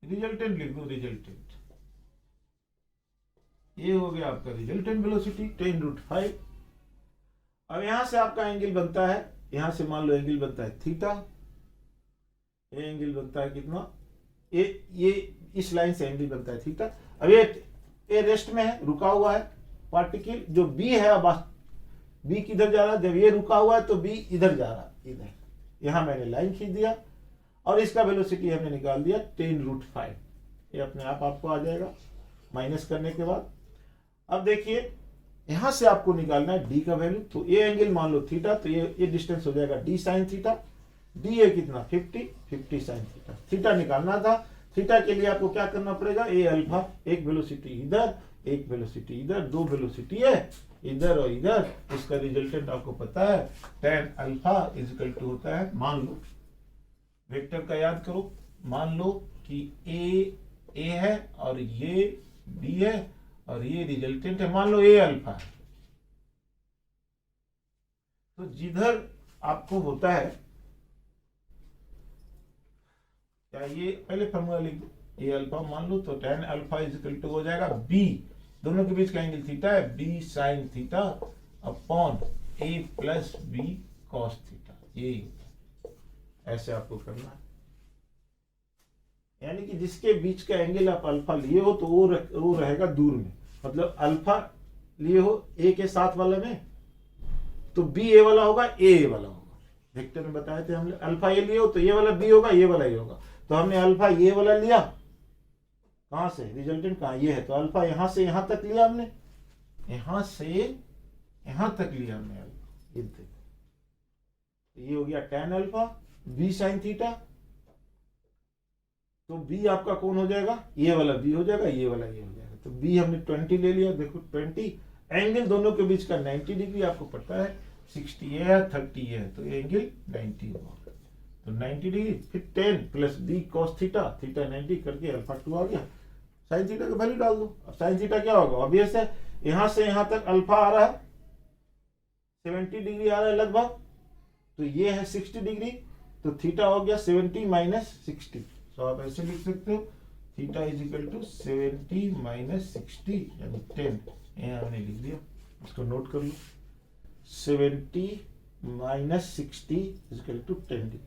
Speaker 1: रिजल्टेंट लिख दो, रिजल्टेंट ये हो गया आपका रिजल्टेंट वेलोसिटी 10√5। अब यहां से आपका एंगल बनता है, यहां से मान लो एंगल बनता है थीटा, ये एंगल बनता है कितना, ये इस लाइन से एंगल बनता है थीटा। अब ये रेस्ट में है, रुका हुआ है पार्टिकल, जो b है, अब b किधर जा रहा है, जब ये रुका हुआ है तो b इधर जा रहा है, इधर। यहां मैंने लाइन खींच दिया और इसका वेलोसिटी हमने निकाल दिया 10√5, ये अपने आप आपको आ जाएगा माइनस करने के बाद। अब देखिए यहां से आपको निकालना है d का वैल्यू, तो ये एंगल मान लो थीटा, तो ये डिस्टेंस हो जाएगा d साइन थीटा, d है कितना 50 साइन थीटा। थीटा निकालना था, थीटा के लिए आपको क्या करना पड़ेगा, ए अल्फा, एक वेलोसिटी इधर, एक वेलोसिटी इधर, दो वेलोसिटी है इधर और इधर। इसका रिजल्टेंट आपको पता है, tan alpha is equal to होता है, मान लो वेक्टर का याद करो, मान लो कि ए है और ये b है और ये रिजल्टेंट है, मान लो ए अल्फा है। तो जिधर आपको होता है, क्या ये पहले फॉर्मूला लिख दो, ए अल्फा मान लो, तो tan alpha is equal to हो जाएगा b, दोनों के बीच का एंगल थीटा है, b sine theta upon a plus b cos theta. ये ऐसे आपको करना है, यानी कि जिसके बीच का एंगल आप अल्फा लिए हो तो वो रहेगा दूर में, मतलब अल्फा लिए हो ए के साथ वाले में, तो बी ए वाला होगा, ए वाला होगा। वेक्टर में बताए थे हमने, अल्फा ए लिए हो तो ये वाला बी होगा, ये वाला ए होगा। तो हमने अल्फा ये वाला लिया, कहां से, रिजल्टेंट कहां, ये है, तो अल्फा यहां से यहां तक लिया हमने, यहां से यहां तक लिया हमने अल्फा, ये देखो, ये हो गया tan alpha b sine theta. तो b आपका कौन हो जाएगा, ये वाला b हो जाएगा, ये वाला ये हो जाएगा। तो b हमने 20 ले लिया, देखो 20, एंगल दोनों के बीच का 90 डिग्री आपको पता है, 60 है 30 है, तो एंगल 90 होगा, तो 90 डिग्री, फिर 10 plus b cos theta, theta 90 करके अल्फा 2 आ गया। साइन थीटा का वैल्यू डाल दो। अब साइन थीटा क्या होगा, ऑब्वियस है, यहां से यहां तक अल्फा आ रहा है 70 डिग्री आ रहा है लगभग, तो ये है 60 डिग्री, तो थीटा हो गया 70 माइनस 60। तो आप ऐसे लिख सकते हो, theta is equal to 70 minus 60 यानी 10, यहाँ हमने लिख दिया, इसको नोट कर लो, 70 minus 60 is equal to 10 degree.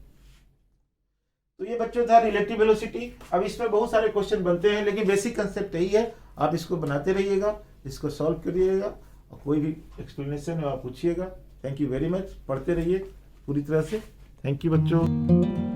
Speaker 1: तो ये बच्चों था रिलेटिव वेलोसिटी। अब इसमें बहुत सारे क्वेश्चन बनते हैं, लेकिन बेसिक कंसेप्ट यही है, आप इसको बनाते रहिएगा, इसको सॉल्व करिएगा, और कोई भी एक्सप्लेनेशन है आप पूछिएगा। थैंक यू वेरी मच, पढ़ते रहिए पूरी तरह से। थैंक यू बच्चों।